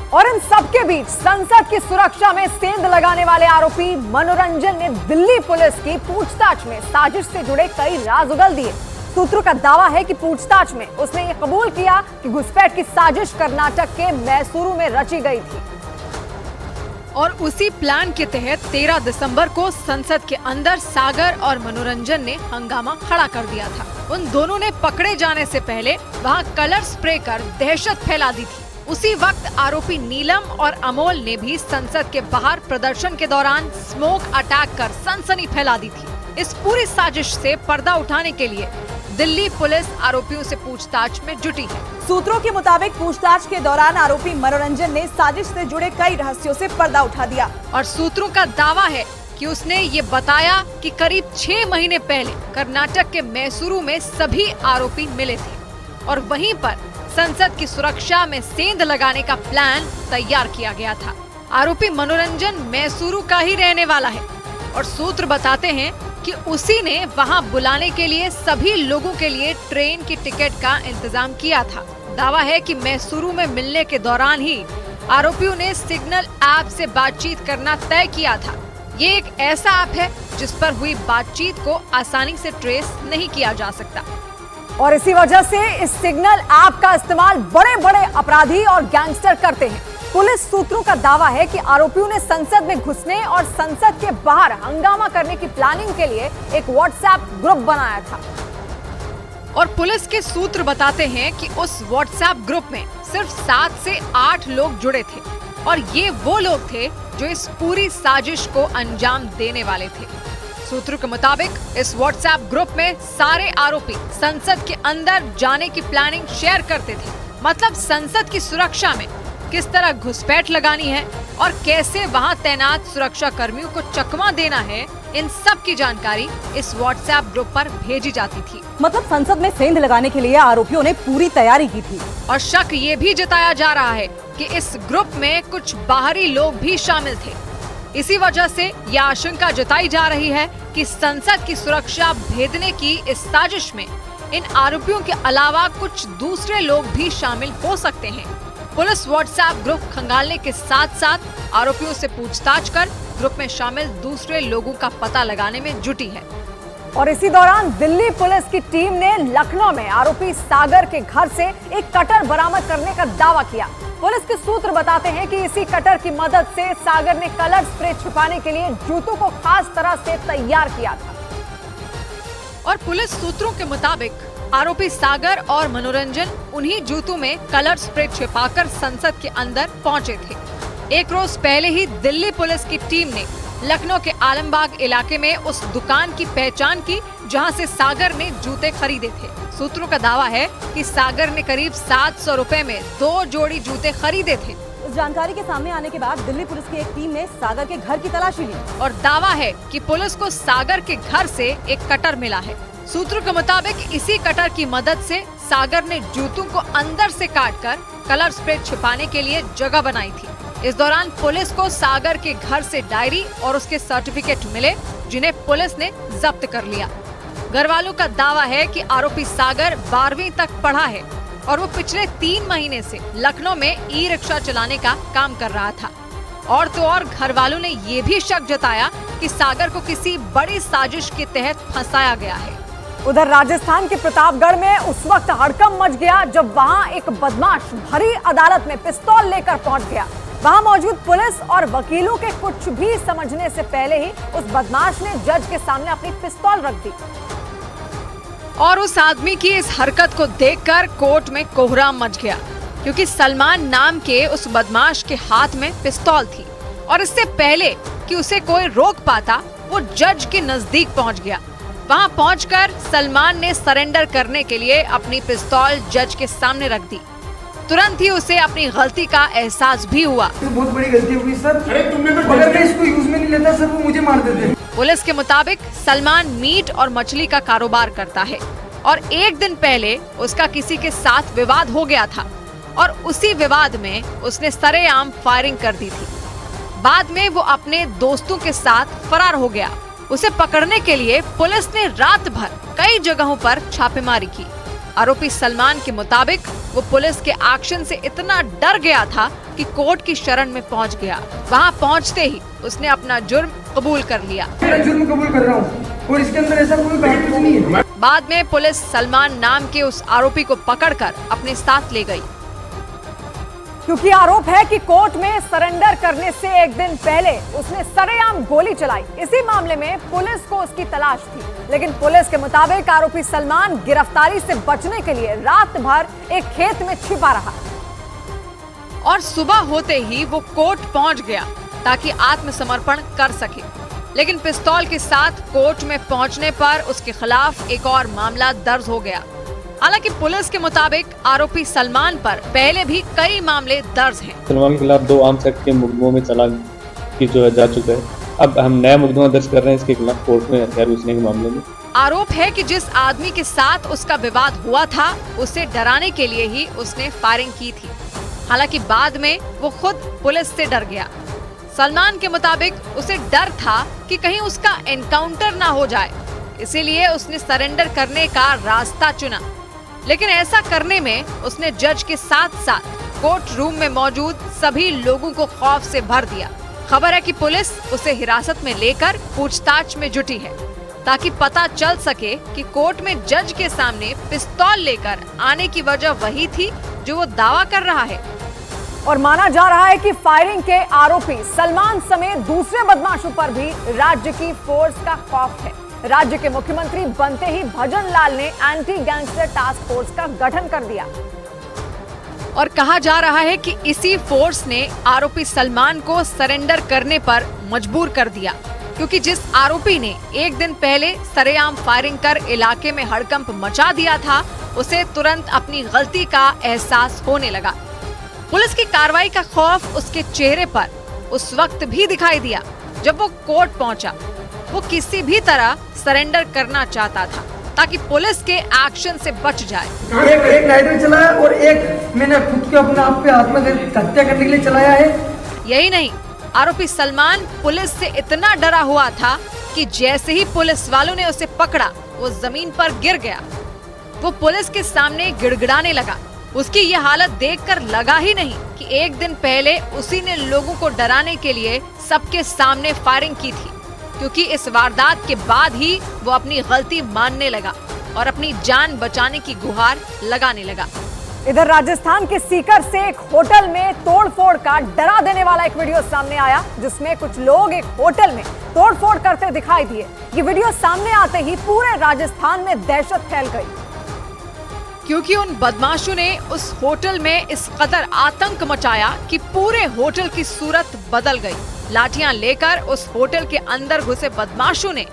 और इन सबके बीच संसद की सुरक्षा में सेंध लगाने वाले आरोपी मनोरंजन ने दिल्ली पुलिस की पूछताछ में साजिश से जुड़े कई राज उगल दिए। सूत्रों का दावा है कि पूछताछ में उसने ये कबूल किया कि घुसपैठ की साजिश कर्नाटक के मैसूरू में रची गई थी और उसी प्लान के तहत 13 दिसंबर को संसद के अंदर सागर और मनोरंजन ने हंगामा खड़ा कर दिया था। उन दोनों ने पकड़े जाने से पहले वहां कलर स्प्रे कर दहशत फैला दी थी। उसी वक्त आरोपी नीलम और अमोल ने भी संसद के बाहर प्रदर्शन के दौरान स्मोक अटैक कर सनसनी फैला दी थी। इस पूरी साजिश से पर्दा उठाने के लिए दिल्ली पुलिस आरोपियों से पूछताछ में जुटी है। सूत्रों के मुताबिक पूछताछ के दौरान आरोपी मनोरंजन ने साजिश से जुड़े कई रहस्यों से पर्दा उठा दिया और सूत्रों का दावा है कि उसने ये बताया कि करीब 6 महीने पहले कर्नाटक के मैसूरू में सभी आरोपी मिले थे और वहीं पर संसद की सुरक्षा में सेंध लगाने का प्लान तैयार किया गया था। आरोपी मनोरंजन मैसूरू का ही रहने वाला है और सूत्र बताते हैं कि उसी ने वहां बुलाने के लिए सभी लोगों के लिए ट्रेन की टिकट का इंतजाम किया था। दावा है कि मैसूरू में मिलने के दौरान ही आरोपियों ने सिग्नल ऐप से बातचीत करना तय किया था। ये एक ऐसा ऐप है जिस पर हुई बातचीत को आसानी से ट्रेस नहीं किया जा सकता और इसी वजह से इस सिग्नल ऐप का इस्तेमाल बड़े बड़े अपराधी और गैंगस्टर करते हैं। पुलिस सूत्रों का दावा है कि आरोपियों ने संसद में घुसने और संसद के बाहर हंगामा करने की प्लानिंग के लिए एक व्हाट्सएप ग्रुप बनाया था। और पुलिस के सूत्र बताते हैं कि उस व्हाट्सएप ग्रुप में सिर्फ 7 से 8 लोग जुड़े थे और ये वो लोग थे जो इस पूरी साजिश को अंजाम देने वाले थे। सूत्रों के मुताबिक इस व्हाट्सएप ग्रुप में सारे आरोपी संसद के अंदर जाने की प्लानिंग शेयर करते थे। मतलब संसद की सुरक्षा में किस तरह घुसपैठ लगानी है और कैसे वहां तैनात सुरक्षा कर्मियों को चकमा देना है, इन सब की जानकारी इस व्हाट्सएप ग्रुप पर भेजी जाती थी। मतलब संसद में सेंध लगाने के लिए आरोपियों ने पूरी तैयारी की थी। और शक ये भी जताया जा रहा है कि इस ग्रुप में कुछ बाहरी लोग भी शामिल थे। इसी वजह से यह आशंका जताई जा रही है कि संसद की सुरक्षा भेदने की इस साजिश में इन आरोपियों के अलावा कुछ दूसरे लोग भी शामिल हो सकते हैं। पुलिस व्हाट्सएप ग्रुप खंगालने के साथ साथ आरोपियों से पूछताछ कर ग्रुप में शामिल दूसरे लोगों का पता लगाने में जुटी है। और इसी दौरान दिल्ली पुलिस की टीम ने लखनऊ में आरोपी सागर के घर से एक कटर बरामद करने का दावा किया। पुलिस के सूत्र बताते हैं कि इसी कटर की मदद से सागर ने कलर स्प्रे छुपाने के लिए जूतों को खास तरह से तैयार किया था। और पुलिस सूत्रों के मुताबिक आरोपी सागर और मनोरंजन उन्हीं जूतों में कलर स्प्रे छिपाकर संसद के अंदर पहुंचे थे। एक रोज पहले ही दिल्ली पुलिस की टीम ने लखनऊ के आलमबाग इलाके में उस दुकान की पहचान की जहां से सागर ने जूते खरीदे थे। सूत्रों का दावा है कि सागर ने करीब 700 रुपए में 2 जोड़ी जूते खरीदे थे। इस जानकारी के सामने आने के बाद दिल्ली पुलिस की एक टीम ने सागर के घर की तलाशी ली और दावा है कि पुलिस को सागर के घर से एक कटर मिला है। सूत्रों के मुताबिक इसी कटर की मदद से सागर ने जूतों को अंदर से काटकर कलर स्प्रे छिपाने के लिए जगह बनाई थी। इस दौरान पुलिस को सागर के घर से डायरी और उसके सर्टिफिकेट मिले जिन्हें पुलिस ने जब्त कर लिया। घर वालों का दावा है कि आरोपी सागर 12वीं तक पढ़ा है और वो पिछले 3 महीने से लखनऊ में ई रिक्शा चलाने का काम कर रहा था। और तो और घर वालों ने ये भी शक जताया कि सागर को किसी बड़ी साजिश के तहत फंसाया गया है। उधर राजस्थान के प्रतापगढ़ में उस वक्त हड़कंप मच गया जब वहां एक बदमाश भरी अदालत में पिस्तौल लेकर पहुंच गया। वहां मौजूद पुलिस और वकीलों के कुछ भी समझने से पहले ही उस बदमाश ने जज के सामने अपनी पिस्तौल रख दी। और उस आदमी की इस हरकत को देखकर कोर्ट में कोहराम मच गया क्योंकि सलमान नाम के उस बदमाश के हाथ में पिस्तौल थी और इससे पहले कि उसे कोई रोक पाता वो जज के नजदीक पहुंच गया। वहां पहुंचकर सलमान ने सरेंडर करने के लिए अपनी पिस्तौल जज के सामने रख दी। तुरंत ही उसे अपनी गलती का एहसास भी हुआ। तो बहुत बड़ी गलती हुई सर। अगर मैं इसको यूज में नहीं लेता सर वो मुझे मार देते। पुलिस के मुताबिक सलमान मीट और मछली का कारोबार करता है और एक दिन पहले उसका किसी के साथ विवाद हो गया था और उसी विवाद में उसने सरेआम फायरिंग कर दी थी। बाद में वो अपने दोस्तों के साथ फरार हो गया। उसे पकड़ने के लिए पुलिस ने रात भर कई जगहों पर छापेमारी की। आरोपी सलमान के मुताबिक वो पुलिस के एक्शन से इतना डर गया था कि कोर्ट की शरण में पहुंच गया। वहां पहुंचते ही उसने अपना जुर्म कबूल कर लिया। मैं जुर्म कबूल कर रहा हूँ और इसके अंदर ऐसा कोई बात नहीं है। बाद में पुलिस सलमान नाम के उस आरोपी को पकड़कर अपने साथ ले गई क्योंकि आरोप है कि कोर्ट में सरेंडर करने से एक दिन पहले उसने सरेआम गोली चलाई। इसी मामले में पुलिस को उसकी तलाश थी, लेकिन पुलिस के मुताबिक आरोपी सलमान गिरफ्तारी से बचने के लिए रात भर एक खेत में छिपा रहा और सुबह होते ही वो कोर्ट पहुंच गया ताकि आत्मसमर्पण कर सके। लेकिन पिस्तौल के साथ कोर्ट में पहुंचने पर उसके खिलाफ एक और मामला दर्ज हो गया। हालांकि पुलिस के मुताबिक आरोपी सलमान पर पहले भी कई मामले दर्ज हैं। सलमान के खिलाफ 2 आर्म्स एक्ट के मुकदमों में चालान की जो है जा चुका है अब हम नया मुकदमा दर्ज कर रहे हैं इसके खिलाफ कोर्ट में हथियार बेचने के मामले में। आरोप है कि जिस आदमी के साथ उसका विवाद हुआ था उसे डराने के लिए ही उसने फायरिंग की थी। हालांकि बाद में वो खुद पुलिस से डर गया। सलमान के मुताबिक उसे डर था कि कहीं उसका एनकाउंटर ना हो जाए, इसीलिए उसने सरेंडर करने का रास्ता चुना। लेकिन ऐसा करने में उसने जज के साथ साथ कोर्ट रूम में मौजूद सभी लोगों को खौफ से भर दिया। खबर है कि पुलिस उसे हिरासत में लेकर पूछताछ में जुटी है ताकि पता चल सके कि कोर्ट में जज के सामने पिस्तौल लेकर आने की वजह वही थी जो वो दावा कर रहा है। और माना जा रहा है कि फायरिंग के आरोपी सलमान समेत दूसरे बदमाशों पर भी राज्य की फोर्स का खौफ है। राज्य के मुख्यमंत्री बनते ही भजन लाल ने एंटी गैंगस्टर टास्क फोर्स का गठन कर दिया और कहा जा रहा है कि इसी फोर्स ने आरोपी सलमान को सरेंडर करने पर मजबूर कर दिया, क्योंकि जिस आरोपी ने एक दिन पहले सरेआम फायरिंग कर इलाके में हड़कंप मचा दिया था, उसे तुरंत अपनी गलती का एहसास होने लगा। पुलिस की कार्रवाई का खौफ उसके चेहरे पर उस वक्त भी दिखाई दिया जब वो कोर्ट पहुंचा। वो किसी भी तरह सरेंडर करना चाहता था ताकि पुलिस के एक्शन से बच जाए। एक लाइटर चलाया और एक मैंने खुद के अपने आप पे आत्महत्या करने के लिए चलाया है। यही नहीं, आरोपी सलमान पुलिस से इतना डरा हुआ था कि जैसे ही पुलिस वालों ने उसे पकड़ा वो जमीन पर गिर गया। वो पुलिस के सामने गिड़गिड़ाने लगा। उसकी ये हालत देखकर लगा ही नहीं कि एक दिन पहले उसी ने लोगों को डराने के लिए सबके सामने फायरिंग की थी, क्योंकि इस वारदात के बाद ही वो अपनी गलती मानने लगा और अपनी जान बचाने की गुहार लगाने लगा। इधर राजस्थान के सीकर से एक होटल में तोड़फोड़ का डरा देने वाला एक वीडियो सामने आया, जिसमें कुछ लोग एक होटल में तोड़फोड़ करते दिखाई दिए। ये वीडियो सामने आते ही पूरे राजस्थान में दहशत फैल गई, क्योंकि उन बदमाशों ने उस होटल में इस कदर आतंक मचाया कि पूरे होटल की सूरत बदल गई। लाठियां लेकर उस होटल के अंदर घुसे बदमाशों ने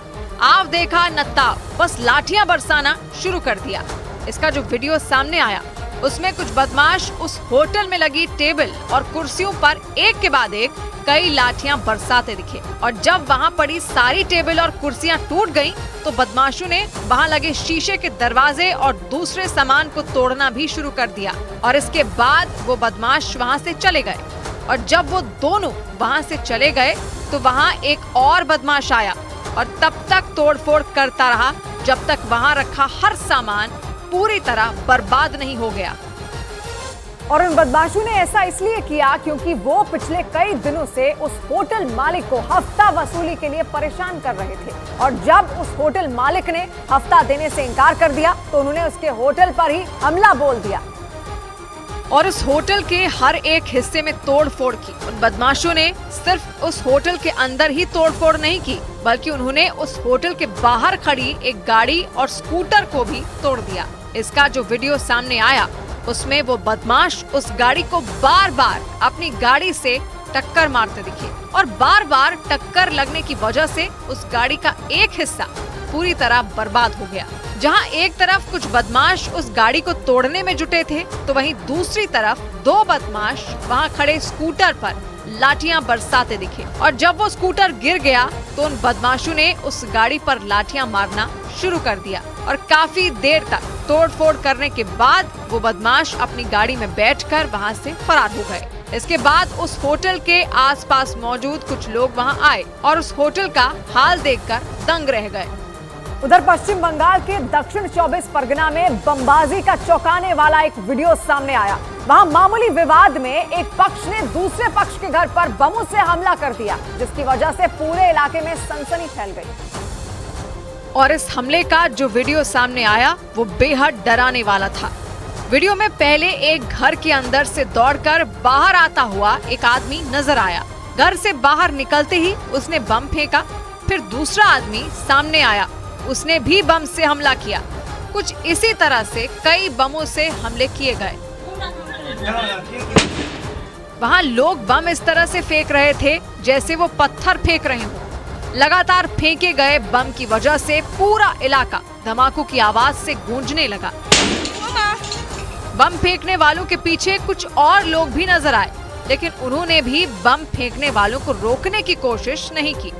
आव देखा न ताव, बस लाठियां बरसाना शुरू कर दिया। इसका जो वीडियो सामने आया उसमें कुछ बदमाश उस होटल में लगी टेबल और कुर्सियों पर एक के बाद एक कई लाठियां बरसाते दिखे, और जब वहां पड़ी सारी टेबल और कुर्सियां टूट गईं, तो बदमाशों ने वहां लगे शीशे के दरवाजे और दूसरे सामान को तोड़ना भी शुरू कर दिया। और इसके बाद वो बदमाश वहां से चले गए, और जब वो दोनों वहां से चले गए तो वहां एक और बदमाश आया और तब तक तोड़फोड़ करता रहा जब तक वहां रखा हर सामान पूरी तरह बर्बाद नहीं हो गया। और उन बदमाशों ने ऐसा इसलिए किया क्योंकि वो पिछले कई दिनों से उस होटल मालिक को हफ्ता वसूली के लिए परेशान कर रहे थे, और जब उस होटल मालिक ने हफ्ता देने से इनकार कर दिया तो उन्होंने उसके होटल पर ही हमला बोल दिया और उस होटल के हर एक हिस्से में तोड़फोड़ की। उन बदमाशों ने सिर्फ उस होटल के अंदर ही तोड़फोड़ नहीं की, बल्कि उन्होंने उस होटल के बाहर खड़ी एक गाड़ी और स्कूटर को भी तोड़ दिया। इसका जो वीडियो सामने आया उसमें वो बदमाश उस गाड़ी को बार बार अपनी गाड़ी से टक्कर मारते दिखे, और बार बार टक्कर लगने की वजह से उस गाड़ी का एक हिस्सा पूरी तरह बर्बाद हो गया। जहां एक तरफ कुछ बदमाश उस गाड़ी को तोड़ने में जुटे थे, तो वहीं दूसरी तरफ दो बदमाश वहां खड़े स्कूटर पर लाठियां बरसाते दिखे, और जब वो स्कूटर गिर गया तो उन बदमाशों ने उस गाड़ी पर लाठियां मारना शुरू कर दिया, और काफी देर तक तोड़फोड़ करने के बाद वो बदमाश अपनी गाड़ी में बैठकर वहां से फरार हो गए। इसके बाद उस होटल के आसपास मौजूद कुछ लोग वहां आए और उस होटल का हाल देखकर दंग रह गए। उधर पश्चिम बंगाल के दक्षिण 24 परगना में बमबाजी का चौंकाने वाला एक वीडियो सामने आया। वहां मामूली विवाद में एक पक्ष ने दूसरे पक्ष के घर पर बमों से हमला कर दिया, जिसकी वजह से पूरे इलाके में सनसनी फैल गई। और इस हमले का जो वीडियो सामने आया वो बेहद डराने वाला था। वीडियो में पहले एक घर के अंदर से दौड़कर बाहर आता हुआ एक आदमी नजर आया। घर से बाहर निकलते ही उसने बम फेंका। फिर दूसरा आदमी सामने आया, उसने भी बम से हमला किया। कुछ इसी तरह से कई बमों से हमले किए गए। वहां लोग बम इस तरह से फेंक रहे थे जैसे वो पत्थर फेंक रहे हों। लगातार फेंके गए बम की वजह से पूरा इलाका धमाकों की आवाज से गूंजने लगा। बम फेंकने वालों के पीछे कुछ और लोग भी नजर आए, लेकिन उन्होंने भी बम फेंकने वालों को रोकने की कोशिश नहीं की।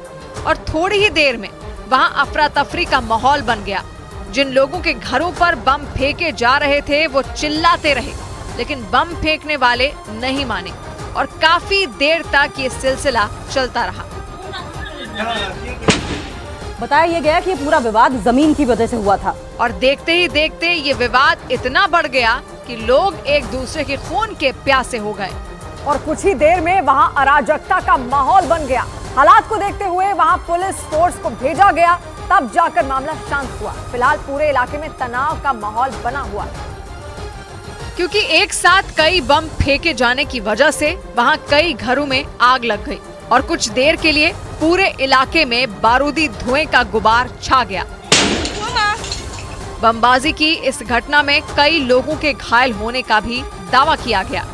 और थोड़ी ही देर में वहां अफरा तफरी का माहौल बन गया। जिन लोगों के घरों पर बम फेंके जा रहे थे वो चिल्लाते रहे, लेकिन बम फेंकने वाले नहीं माने और काफी देर तक ये सिलसिला चलता रहा। बताया गया कि ये पूरा विवाद जमीन की वजह से हुआ था और देखते ही देखते ये विवाद इतना बढ़ गया कि लोग एक दूसरे के खून के प्यासे हो गए और कुछ ही देर में वहां अराजकता का माहौल बन गया। हालात को देखते हुए वहां पुलिस फोर्स को भेजा गया, तब जाकर मामला शांत हुआ। फिलहाल पूरे इलाके में तनाव का माहौल बना हुआ है, क्योंकि एक साथ कई बम फेंके जाने की वजह से वहां कई घरों में आग लग गई और कुछ देर के लिए पूरे इलाके में बारूदी धुएं का गुबार छा गया। बमबाजी की इस घटना में कई लोगों के घायल होने का भी दावा किया गया।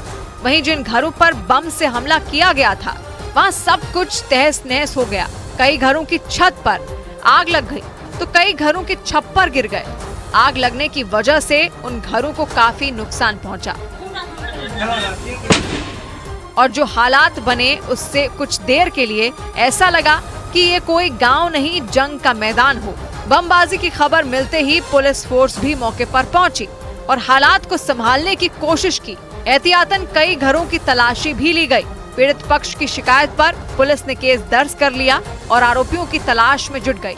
वहीं जिन घरों पर बम से हमला किया गया था वहां सब कुछ तहस नहस हो गया। कई घरों की छत पर आग लग गई तो कई घरों के छप्पर गिर गए। आग लगने की वजह से उन घरों को काफी नुकसान पहुंचा और जो हालात बने उससे कुछ देर के लिए ऐसा लगा कि ये कोई गांव नहीं जंग का मैदान हो। बमबाजी की खबर मिलते ही पुलिस फोर्स भी मौके पर पहुंची और हालात को संभालने की कोशिश की। एहतियातन कई घरों की तलाशी भी ली गई। पीड़ित पक्ष की शिकायत पर पुलिस ने केस दर्ज कर लिया और आरोपियों की तलाश में जुट गई।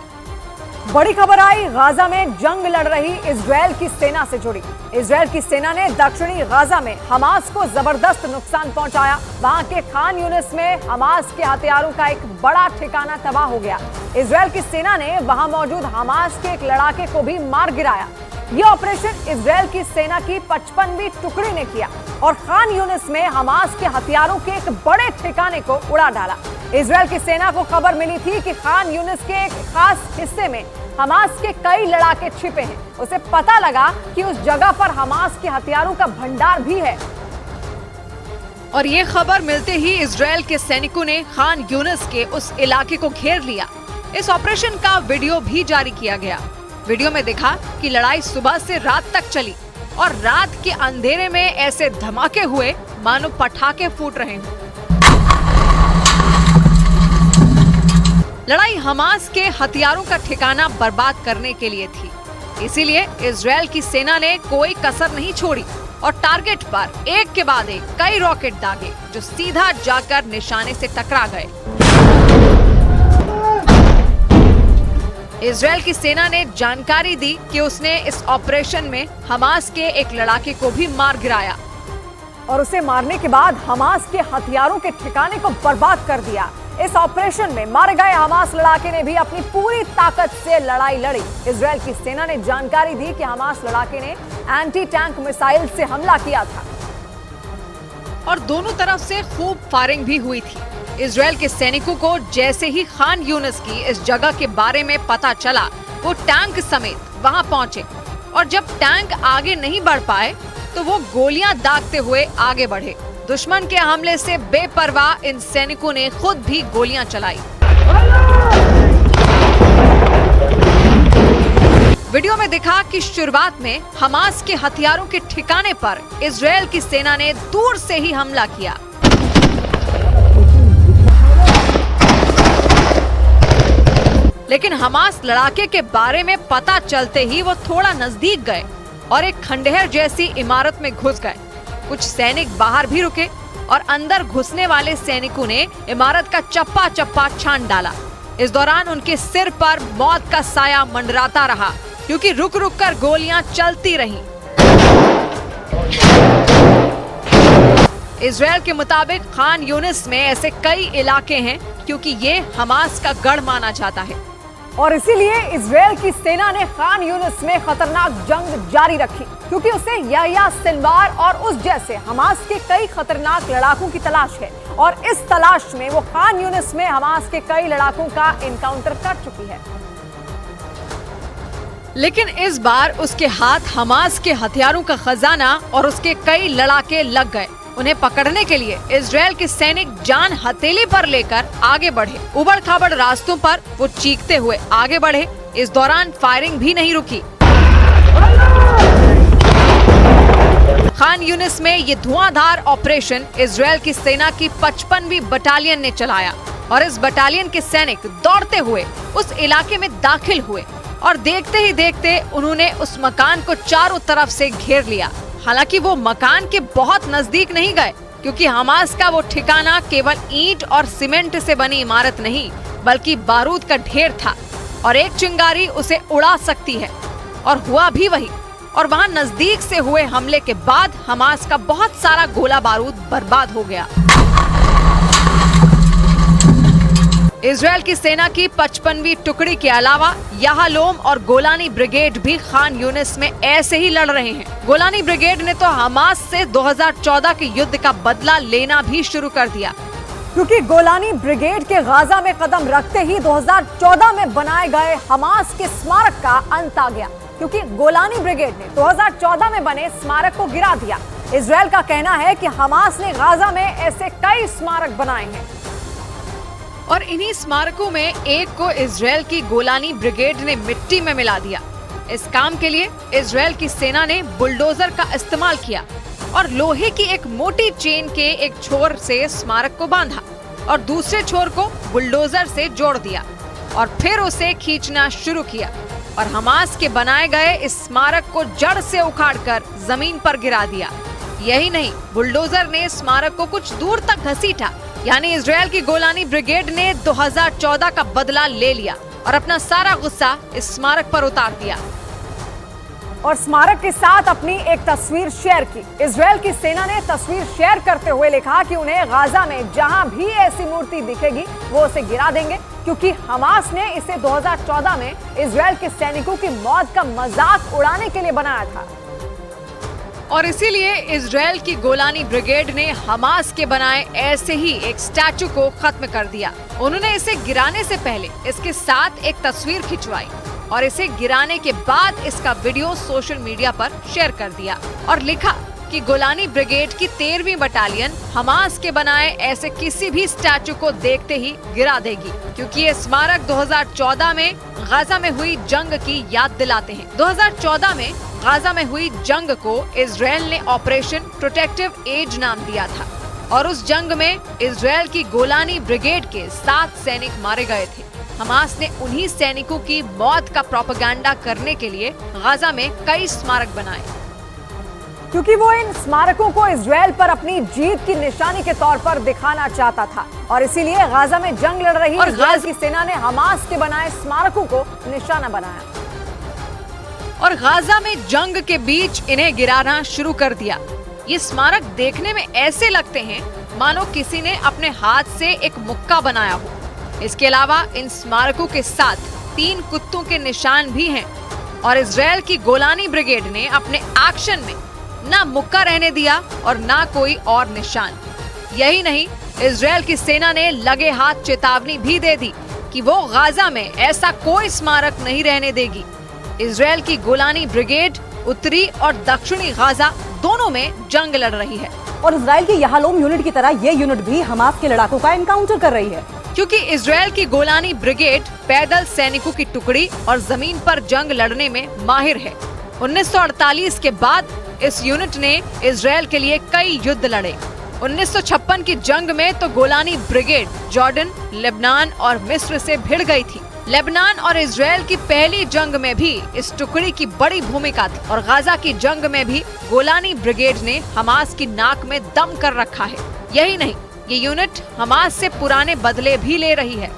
बड़ी खबर आई गाजा में जंग लड़ रही इजराइल की सेना से जुड़ी। इजराइल की सेना ने दक्षिणी गाजा में हमास को जबरदस्त नुकसान पहुंचाया। वहां के खान यूनिस में हमास के हथियारों का एक बड़ा ठिकाना तबाह हो गया। इजराइल की सेना ने वहां मौजूद हमास के एक लड़ाके को भी मार गिराया। ये ऑपरेशन इजराइल की सेना की 55वीं टुकड़ी ने किया और खान यूनिस में हमास के हथियारों के एक बड़े ठिकाने को उड़ा डाला। इजराइल की सेना को खबर मिली थी कि खान यूनिस के एक खास हिस्से में हमास के कई लड़ाके छिपे हैं। उसे पता लगा कि उस जगह पर हमास के हथियारों का भंडार भी है और ये खबर मिलते ही इजराइल के सैनिकों ने खान यूनिस के उस इलाके को घेर लिया। इस ऑपरेशन का वीडियो भी जारी किया गया। वीडियो में दिखा कि लड़ाई सुबह से रात तक चली और रात के अंधेरे में ऐसे धमाके हुए मानो पटाखे फूट रहे हों। लड़ाई हमास के हथियारों का ठिकाना बर्बाद करने के लिए थी, इसीलिए इजराइल की सेना ने कोई कसर नहीं छोड़ी और टारगेट पर एक के बाद एक कई रॉकेट दागे जो सीधा जाकर निशाने से टकरा गए। इजराइल की सेना ने जानकारी दी कि उसने इस ऑपरेशन में हमास के एक लड़ाके को भी मार गिराया और उसे मारने के बाद हमास के हथियारों के ठिकाने को बर्बाद कर दिया। इस ऑपरेशन में मारे गए हमास लड़ाके ने भी अपनी पूरी ताकत से लड़ाई लड़ी। इजराइल की सेना ने जानकारी दी कि हमास लड़ाके ने एंटी टैंक मिसाइल से हमला किया था और दोनों तरफ से खूब फायरिंग भी हुई थी। इजराइल के सैनिकों को जैसे ही खान यूनिस की इस जगह के बारे में पता चला वो टैंक समेत वहां पहुंचे और जब टैंक आगे नहीं बढ़ पाए तो वो गोलियां दागते हुए आगे बढ़े। दुश्मन के हमले से बेपरवाह इन सैनिकों ने खुद भी गोलियां चलाई। वीडियो में दिखा कि शुरुआत में हमास के हथियारों के ठिकाने पर इजराइल की सेना ने दूर से ही हमला किया, लेकिन हमास लड़ाके के बारे में पता चलते ही वो थोड़ा नजदीक गए और एक खंडहर जैसी इमारत में घुस गए। कुछ सैनिक बाहर भी रुके और अंदर घुसने वाले सैनिकों ने इमारत का चप्पा चप्पा छान डाला। इस दौरान उनके सिर पर मौत का साया मंडराता रहा क्योंकि रुक रुक कर गोलियां चलती रहीं। इजराइल के मुताबिक खान यूनिस में ऐसे कई इलाके हैं क्योंकि ये हमास का गढ़ माना जाता है और इसीलिए इजराइल की सेना ने खान यूनिस में खतरनाक जंग जारी रखी क्योंकि उसे याह्या सिनवार और उस जैसे हमास के कई खतरनाक लड़ाकों की तलाश है और इस तलाश में वो खान यूनिस में हमास के कई लड़ाकों का एनकाउंटर कर चुकी है। लेकिन इस बार उसके हाथ हमास के हथियारों का खजाना और उसके कई लड़ाके लग गए। उन्हें पकड़ने के लिए इजराइल के सैनिक जान हथेली पर लेकर आगे बढ़े। उबड़ खाबड़ रास्तों पर वो चीखते हुए आगे बढ़े। इस दौरान फायरिंग भी नहीं रुकी। खान यूनिस में ये धुआंधार ऑपरेशन इजराइल की सेना की 55वीं बटालियन ने चलाया। और इस बटालियन के सैनिक दौड़ते हुए उस इलाके में दाखिल हुए और देखते ही देखते उन्होंने उस मकान को चारों तरफ से घेर लिया। हालांकि वो मकान के बहुत नजदीक नहीं गए, क्योंकि हमास का वो ठिकाना केवल ईंट और सीमेंट से बनी इमारत नहीं बल्कि बारूद का ढेर था और एक चिंगारी उसे उड़ा सकती है। और हुआ भी वही। और वहां नजदीक से हुए हमले के बाद हमास का बहुत सारा गोला बारूद बर्बाद हो गया। इजराइल की सेना की 55वीं टुकड़ी के अलावा याहलोम और गोलानी ब्रिगेड भी खान यूनिस में ऐसे ही लड़ रहे हैं। गोलानी ब्रिगेड ने तो हमास से 2014 के युद्ध का बदला लेना भी शुरू कर दिया, क्योंकि गोलानी ब्रिगेड के गाजा में कदम रखते ही 2014 में बनाए गए हमास के स्मारक का अंत आ गया, क्योंकि गोलानी ब्रिगेड ने 2014 में बने स्मारक को गिरा दिया। इजराइल का कहना है कि हमास ने गाजा में ऐसे कई स्मारक बनाए हैं और इन्हीं स्मारकों में एक को इजराइल की गोलानी ब्रिगेड ने मिट्टी में मिला दिया। इस काम के लिए इजराइल की सेना ने बुलडोजर का इस्तेमाल किया और लोहे की एक मोटी चेन के एक छोर से स्मारक को बांधा और दूसरे छोर को बुलडोजर से जोड़ दिया और फिर उसे खींचना शुरू किया और हमास के बनाए गए इस स्मारक को जड़ से उखाड़कर जमीन पर गिरा दिया। यही नहीं, बुलडोजर ने स्मारक को कुछ दूर तक घसीटा। यानी इजराइल की गोलानी ब्रिगेड ने 2014 का बदला ले लिया और अपना सारा गुस्सा इस स्मारक पर उतार दिया और स्मारक के साथ अपनी एक तस्वीर शेयर की। इजराइल की सेना ने तस्वीर शेयर करते हुए लिखा कि उन्हें गाजा में जहां भी ऐसी मूर्ति दिखेगी वो उसे गिरा देंगे, क्योंकि हमास ने इसे 2014 में इजराइल के सैनिकों की मौत का मजाक उड़ाने के लिए बनाया था। और इसीलिए इजराइल की गोलानी ब्रिगेड ने हमास के बनाए ऐसे ही एक स्टैचू को खत्म कर दिया। उन्होंने इसे गिराने से पहले इसके साथ एक तस्वीर खिंचवाई और इसे गिराने के बाद इसका वीडियो सोशल मीडिया पर शेयर कर दिया और लिखा कि गोलानी ब्रिगेड की 13वीं बटालियन हमास के बनाए ऐसे किसी भी स्टैचू को देखते ही गिरा देगी, क्योंकि ये स्मारक 2014 में गाजा में हुई जंग की याद दिलाते हैं। 2014 में गाजा में हुई जंग को इजराइल ने ऑपरेशन प्रोटेक्टिव एज नाम दिया था और उस जंग में इजराइल की गोलानी ब्रिगेड के 7 सैनिक मारे गए थे। हमास ने उन्हीं सैनिकों की मौत का प्रोपेगेंडा करने के लिए गाजा में कई स्मारक बनाए, क्योंकि वो इन स्मारकों को इजराइल पर अपनी जीत की निशानी के तौर पर दिखाना चाहता था और इसीलिए गाजा में जंग लड़ रही इजराइल की सेना ने हमास के बनाए स्मारकों को निशाना बनाया और गाजा में जंग के बीच इन्हें गिराना शुरू कर दिया। ये स्मारक देखने में ऐसे लगते हैं मानो किसी ने अपने हाथ से एक मुक्का बनाया हो। इसके अलावा इन स्मारकों के साथ 3 कुत्तों के निशान भी हैं और इजराइल की गोलानी ब्रिगेड ने अपने एक्शन में ना मुक्का रहने दिया और ना कोई और निशान। यही नहीं, इजराइल की सेना ने लगे हाथ चेतावनी भी दे दी कि वो गाजा में ऐसा कोई स्मारक नहीं रहने देगी। इजराइल की गोलानी ब्रिगेड उत्तरी और दक्षिणी गाजा दोनों में जंग लड़ रही है और इजराइल की याहलोम यूनिट की तरह ये यूनिट भी हमास के लड़ाकों का एनकाउंटर कर रही है, क्योंकि इजराइल की गोलानी ब्रिगेड पैदल सैनिकों की टुकड़ी और जमीन पर जंग लड़ने में माहिर है। 1948 के बाद इस यूनिट ने इजराइल के लिए कई युद्ध लड़े। 1956 की जंग में तो गोलानी ब्रिगेड जॉर्डन, लेबनान और मिस्र से भिड़ गई थी। लेबनान और इजराइल की पहली जंग में भी इस टुकड़ी की बड़ी भूमिका थी और गाजा की जंग में भी गोलानी ब्रिगेड ने हमास की नाक में दम कर रखा है। यही नहीं, ये यूनिट हमास से पुराने बदले भी ले रही है।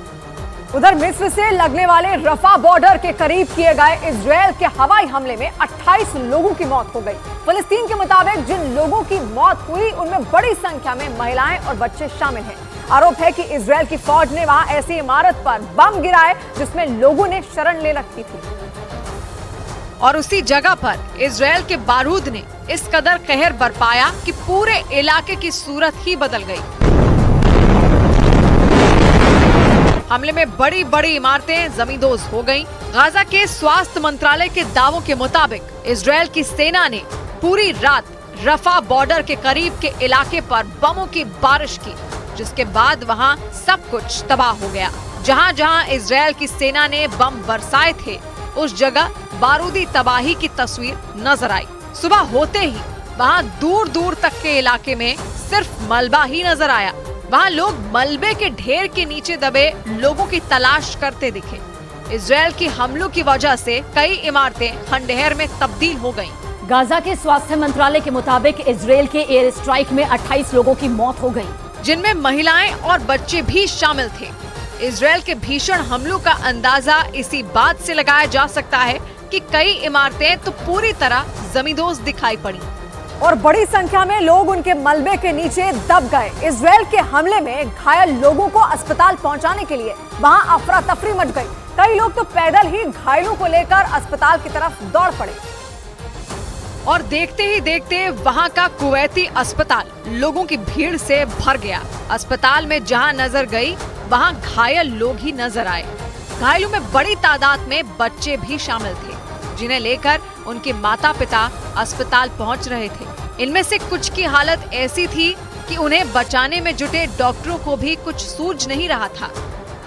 उधर मिस्र से लगने वाले रफा बॉर्डर के करीब किए गए इजराइल के हवाई हमले में 28 लोगों की मौत हो गई। फिलिस्तीन के मुताबिक जिन लोगों की मौत हुई उनमें बड़ी संख्या में महिलाएं और बच्चे शामिल हैं। आरोप है कि इजराइल की फौज ने वहां ऐसी इमारत पर बम गिराए जिसमें लोगों ने शरण ले रखी थी और उसी जगह पर इजराइल के बारूद ने इस कदर कहर बरपाया कि पूरे इलाके की सूरत ही बदल गई। हमले में बड़ी बड़ी इमारतें जमींदोज हो गईं। गाजा के स्वास्थ्य मंत्रालय के दावों के मुताबिक इजराइल की सेना ने पूरी रात रफा बॉर्डर के करीब के इलाके पर बमों की बारिश की, जिसके बाद वहां सब कुछ तबाह हो गया। जहां जहां इजराइल की सेना ने बम बरसाए थे उस जगह बारूदी तबाही की तस्वीर नजर आई। सुबह होते ही वहां दूर दूर तक के इलाके में सिर्फ मलबा ही नजर आया। वहाँ लोग मलबे के ढेर के नीचे दबे लोगों की तलाश करते दिखे। इजराइल की हमलों की वजह से कई इमारतें खंडहर में तब्दील हो गईं। गाजा के स्वास्थ्य मंत्रालय के मुताबिक इजराइल के एयर स्ट्राइक में 28 लोगों की मौत हो गई, जिनमें महिलाएं और बच्चे भी शामिल थे। इजराइल के भीषण हमलों का अंदाजा इसी बात से लगाया जा सकता है कि कई इमारतें तो पूरी तरह जमींदोज दिखाई पड़ी और बड़ी संख्या में लोग उनके मलबे के नीचे दब गए। इजराइल के हमले में घायल लोगों को अस्पताल पहुंचाने के लिए वहां अफरा तफरी मच गई। कई लोग तो पैदल ही घायलों को लेकर अस्पताल की तरफ दौड़ पड़े और देखते ही देखते वहां का कुवैती अस्पताल लोगों की भीड़ से भर गया। अस्पताल में जहां नजर गई वहां घायल लोग ही नजर आए। घायलों में बड़ी तादाद में बच्चे भी शामिल थे, जिन्हें लेकर उनके माता पिता अस्पताल पहुंच रहे थे। इनमें से कुछ की हालत ऐसी थी कि उन्हें बचाने में जुटे डॉक्टरों को भी कुछ सूझ नहीं रहा था।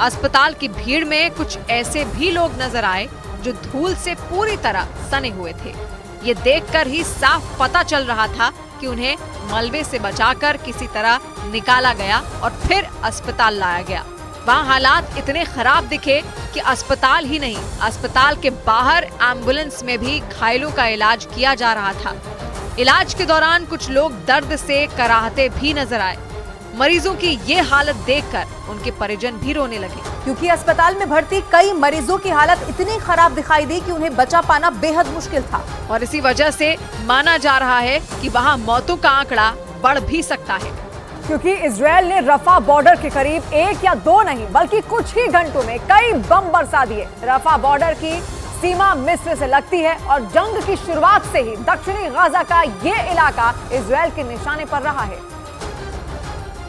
अस्पताल की भीड़ में कुछ ऐसे भी लोग नजर आए जो धूल से पूरी तरह सने हुए थे। ये देखकर ही साफ पता चल रहा था कि उन्हें मलबे से बचाकर किसी तरह निकाला गया और फिर अस्पताल लाया गया। वहाँ हालात इतने खराब दिखे कि अस्पताल ही नहीं, अस्पताल के बाहर एम्बुलेंस में भी घायलों का इलाज किया जा रहा था। इलाज के दौरान कुछ लोग दर्द से कराहते भी नजर आए। मरीजों की ये हालत देखकर उनके परिजन भी रोने लगे, क्योंकि अस्पताल में भर्ती कई मरीजों की हालत इतनी खराब दिखाई दी कि उन्हें बचा पाना बेहद मुश्किल था। और इसी वजह से माना जा रहा है कि वहाँ मौतों का आंकड़ा बढ़ भी सकता है, क्योंकि इजराइल ने रफा बॉर्डर के करीब 1 या 2 नहीं बल्कि कुछ ही घंटों में कई बम बरसा दिए। रफा बॉर्डर की सीमा मिस्र से लगती है और जंग की शुरुआत से ही दक्षिणी गाजा का ये इलाका इजराइल के निशाने पर रहा है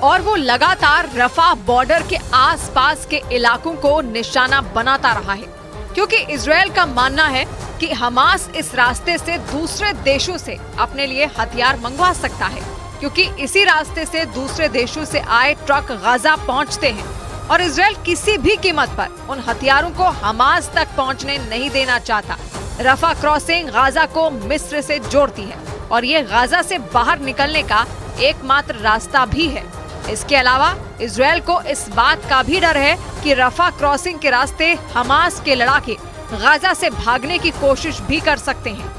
और वो लगातार रफा बॉर्डर के आसपास के इलाकों को निशाना बनाता रहा है, क्योंकि इजराइल का मानना है कि हमास इस रास्ते से दूसरे देशों से अपने लिए हथियार मंगवा सकता है, क्योंकि इसी रास्ते से दूसरे देशों से आए ट्रक गाजा पहुंचते हैं और इजराइल किसी भी कीमत पर उन हथियारों को हमास तक पहुंचने नहीं देना चाहता। रफा क्रॉसिंग गाजा को मिस्र से जोड़ती है और ये गाजा से बाहर निकलने का एकमात्र रास्ता भी है। इसके अलावा इजराइल को इस बात का भी डर है कि रफा क्रॉसिंग के रास्ते हमास के लड़ाके गाजा से भागने की कोशिश भी कर सकते हैं।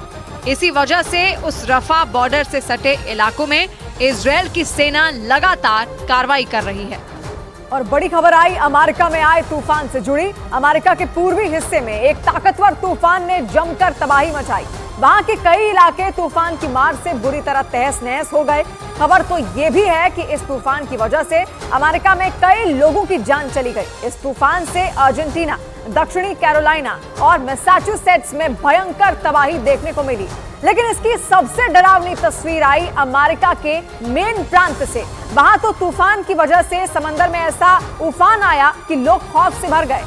इसी वजह से उस रफा बॉर्डर से सटे इलाकों में इजराइल की सेना लगातार कार्रवाई कर रही है। और बड़ी खबर आई अमेरिका में आए तूफान से जुड़ी। अमेरिका के पूर्वी हिस्से में एक ताकतवर तूफान ने जमकर तबाही मचाई। वहां के कई इलाके तूफान की मार से बुरी तरह तहस नहस हो गए। खबर तो ये भी है कि इस तूफान की वजह से अमेरिका में कई लोगों की जान चली गई। इस तूफान से अर्जेंटीना, दक्षिणी कैरोलिना और मैसाचुसेट्स में भयंकर तबाही देखने को मिली। लेकिन इसकी सबसे डरावनी तस्वीर आई अमेरिका के मेन प्रांत से। वहां तो तूफान की वजह से समंदर में ऐसा उफान आया कि लोग खौफ से भर गए,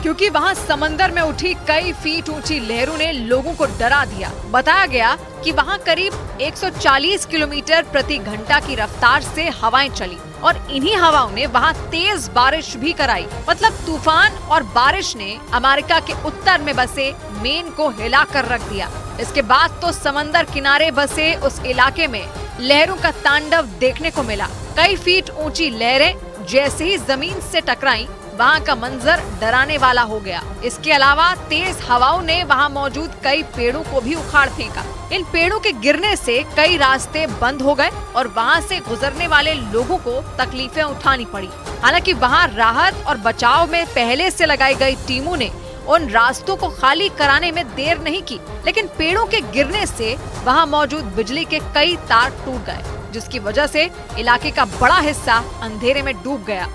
क्योंकि वहां समंदर में उठी कई फीट ऊंची लहरों ने लोगों को डरा दिया। बताया गया कि वहां करीब 140 किलोमीटर प्रति घंटा की रफ्तार से हवाएं चली और इन्हीं हवाओं ने वहां तेज बारिश भी कराई। मतलब तूफान और बारिश ने अमेरिका के उत्तर में बसे मेन को हिला कर रख दिया। इसके बाद तो समंदर किनारे बसे उस इलाके में लहरों का तांडव देखने को मिला। कई फीट ऊंची लहरें जैसे ही जमीन से टकराई, वहाँ का मंजर डराने वाला हो गया। इसके अलावा तेज हवाओं ने वहाँ मौजूद कई पेड़ों को भी उखाड़ फेंका। इन पेड़ों के गिरने से कई रास्ते बंद हो गए और वहाँ से गुजरने वाले लोगों को तकलीफें उठानी पड़ी। हालांकि वहाँ राहत और बचाव में पहले से लगाई गई टीमों ने उन रास्तों को खाली कराने में देर नहीं की, लेकिन पेड़ों के गिरने से वहाँ मौजूद बिजली के कई तार टूट गए, जिसकी वजह से इलाके का बड़ा हिस्सा अंधेरे में डूब गया।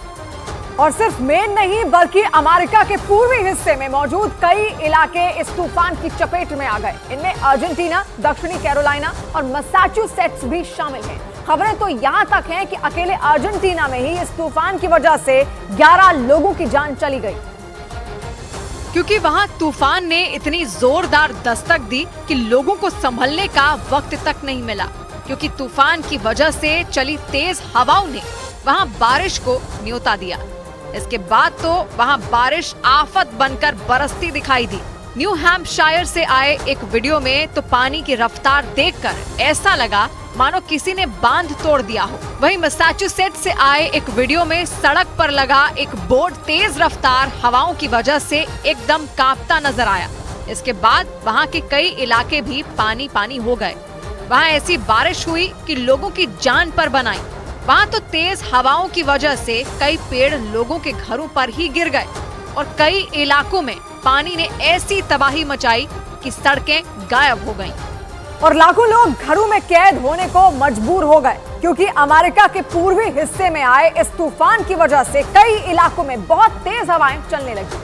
और सिर्फ मेन नहीं बल्कि अमेरिका के पूर्वी हिस्से में मौजूद कई इलाके इस तूफान की चपेट में आ गए। इनमें अर्जेंटीना, दक्षिणी कैरोलिना और मैसाचुसेट्स भी शामिल हैं। खबरें तो यहाँ तक हैं कि अकेले अर्जेंटीना में ही इस तूफान की वजह से 11 लोगों की जान चली गई, क्योंकि वहाँ तूफान ने इतनी जोरदार दस्तक दी कि लोगों को संभलने का वक्त तक नहीं मिला, क्योंकि तूफान की वजह से चली तेज हवाओं ने वहाँ बारिश को न्योता दिया। इसके बाद तो वहाँ बारिश आफत बनकर बरसती दिखाई दी। न्यू हैम्पशायर से आए एक वीडियो में तो पानी की रफ्तार देखकर ऐसा लगा मानो किसी ने बांध तोड़ दिया हो। वहीं मैसाचुसेट्स से आए एक वीडियो में सड़क पर लगा एक बोर्ड तेज रफ्तार हवाओं की वजह से एकदम कांपता नजर आया। इसके बाद वहां के कई इलाके भी पानी पानी हो गए। वहां ऐसी बारिश हुई कि लोगों की जान पर बन आई। वहां तो तेज हवाओं की वजह से कई पेड़ लोगों के घरों पर ही गिर गए और कई इलाकों में पानी ने ऐसी तबाही मचाई कि सड़कें गायब हो गईं। और लाखों लोग घरों में कैद होने को मजबूर हो गए क्योंकि अमेरिका के पूर्वी हिस्से में आए इस तूफान की वजह से कई इलाकों में बहुत तेज हवाएं चलने लगी।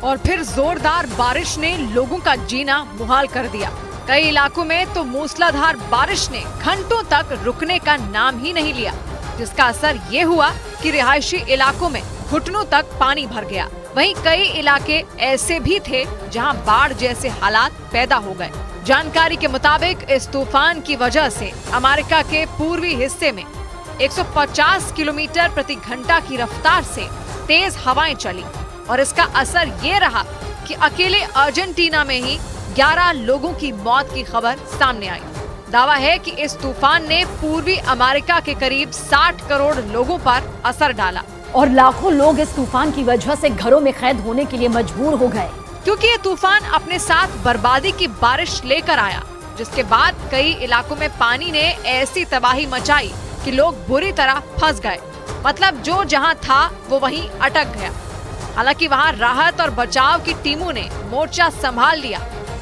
और फिर जोरदार बारिश ने लोगों का जीना मुहाल कर दिया। कई इलाकों में तो मूसलाधार बारिश ने घंटों तक रुकने का नाम ही नहीं लिया, जिसका असर ये हुआ कि रिहायशी इलाकों में घुटनों तक पानी भर गया। वहीं कई इलाके ऐसे भी थे जहां बाढ़ जैसे हालात पैदा हो गए। जानकारी के मुताबिक इस तूफान की वजह से अमेरिका के पूर्वी हिस्से में 150 किलोमीटर प्रति घंटा की रफ्तार से तेज हवाएं चली और इसका असर ये रहा कि अकेले अर्जेंटीना में ही 11 लोगों की मौत की खबर सामने आई। दावा है कि इस तूफान ने पूर्वी अमेरिका के करीब 60 करोड़ लोगों पर असर डाला और लाखों लोग इस तूफान की वजह से घरों में कैद होने के लिए मजबूर हो गए, क्योंकि ये तूफान अपने साथ बर्बादी की बारिश लेकर आया, जिसके बाद कई इलाकों में पानी ने ऐसी तबाही मचाई कि लोग बुरी तरह फंस गए। मतलब जो जहां था वो वहीं अटक गया। हालांकि वहां राहत और बचाव की टीमों ने मोर्चा संभाल लिया